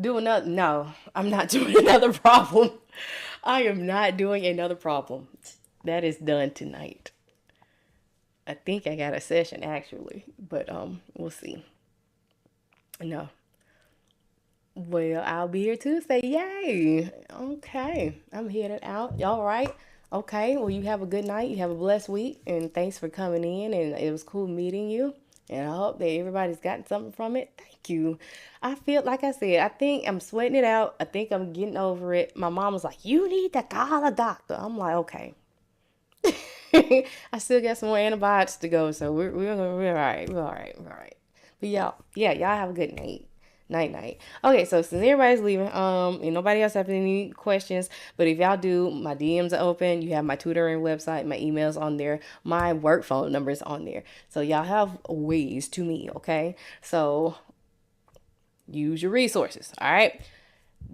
Do another. No, I'm not doing another problem. I am not doing another problem. That is done tonight. I think I got a session actually, but we'll see. No. Well, I'll be here Tuesday. Yay. Okay. I'm headed out. Y'all right? Okay. Well, you have a good night. You have a blessed week. And thanks for coming in. And it was cool meeting you. And I hope that everybody's gotten something from it. Thank you. I feel like I said, I think I'm sweating it out. I think I'm getting over it. My mom was like, you need to call a doctor. I'm like, okay. I still got some more antibiotics to go. So we're all right. We're all right. We're all right. But y'all, yeah, y'all have a good night. Night night. Okay, so since everybody's leaving, and nobody else have any questions, but if y'all do, my DMs are open. You have my tutoring website, my emails on there, my work phone number is on there. So y'all have ways to me, okay? So use your resources, all right?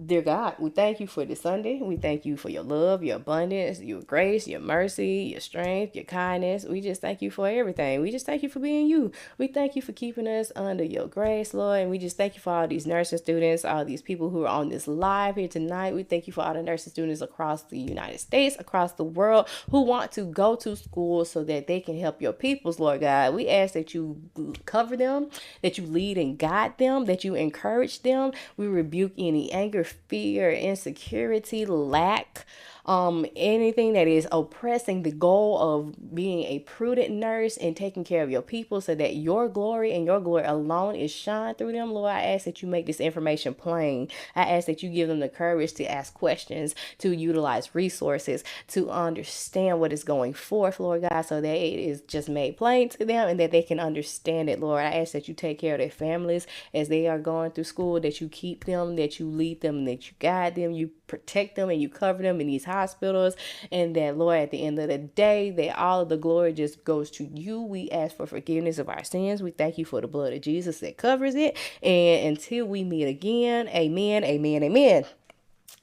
Dear God, we thank you for this Sunday. We thank you for your love, your abundance, your grace, your mercy, your strength, your kindness. We just thank you for everything. We just thank you for being you. We thank you for keeping us under your grace, Lord. And we just thank you for all these nursing students, all these people who are on this live here tonight. We thank you for all the nursing students across the United States, across the world, who want to go to school so that they can help your peoples, Lord God. We ask that you cover them, that you lead and guide them, that you encourage them. We rebuke any anger, fear, insecurity, lack, anything that is oppressing the goal of being a prudent nurse and taking care of your people so that your glory and your glory alone is shined through them. Lord, I ask that you make this information plain. I ask that you give them the courage to ask questions, to utilize resources, to understand what is going forth, Lord God, so that it is just made plain to them and that they can understand it, Lord. I ask that you take care of their families as they are going through school, that you keep them, that you lead them, that you guide them, you protect them and you cover them in these hospitals, and that, Lord, at the end of the day, that all of the glory just goes to you. We ask for forgiveness of our sins. We thank you for the blood of Jesus that covers it. And until we meet again, amen, amen, amen.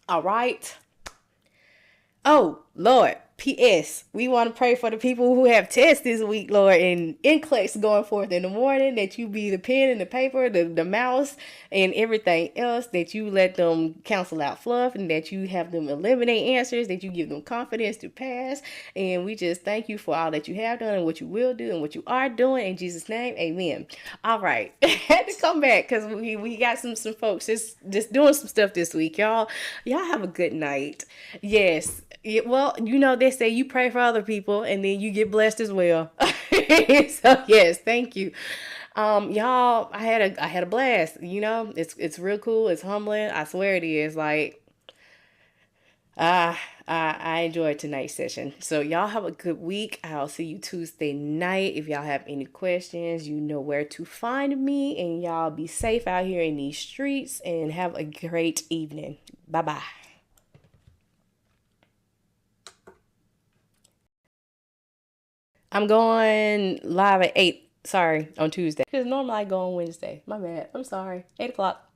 All right. Oh, Lord. P.S. We want to pray for the people who have tests this week, Lord, and NCLEX going forth in the morning, that you be the pen and the paper, the mouse, and everything else, that you let them cancel out fluff, and that you have them eliminate answers, that you give them confidence to pass. And we just thank you for all that you have done and what you will do and what you are doing. In Jesus' name, amen. All right. Had to come back because we got some folks just doing some stuff this week, y'all. Y'all have a good night. Yes. Yeah, well, they say you pray for other people and then you get blessed as well. So yes, thank you. Y'all, I had a blast. It's real cool. It's humbling. I swear it is. Like, I enjoyed tonight's session. So y'all have a good week. I'll see you Tuesday night. If y'all have any questions, you know where to find me. And y'all be safe out here in these streets and have a great evening. Bye-bye. I'm going live at 8. Sorry, on Tuesday. Because normally I go on Wednesday. My bad. I'm sorry. 8 o'clock.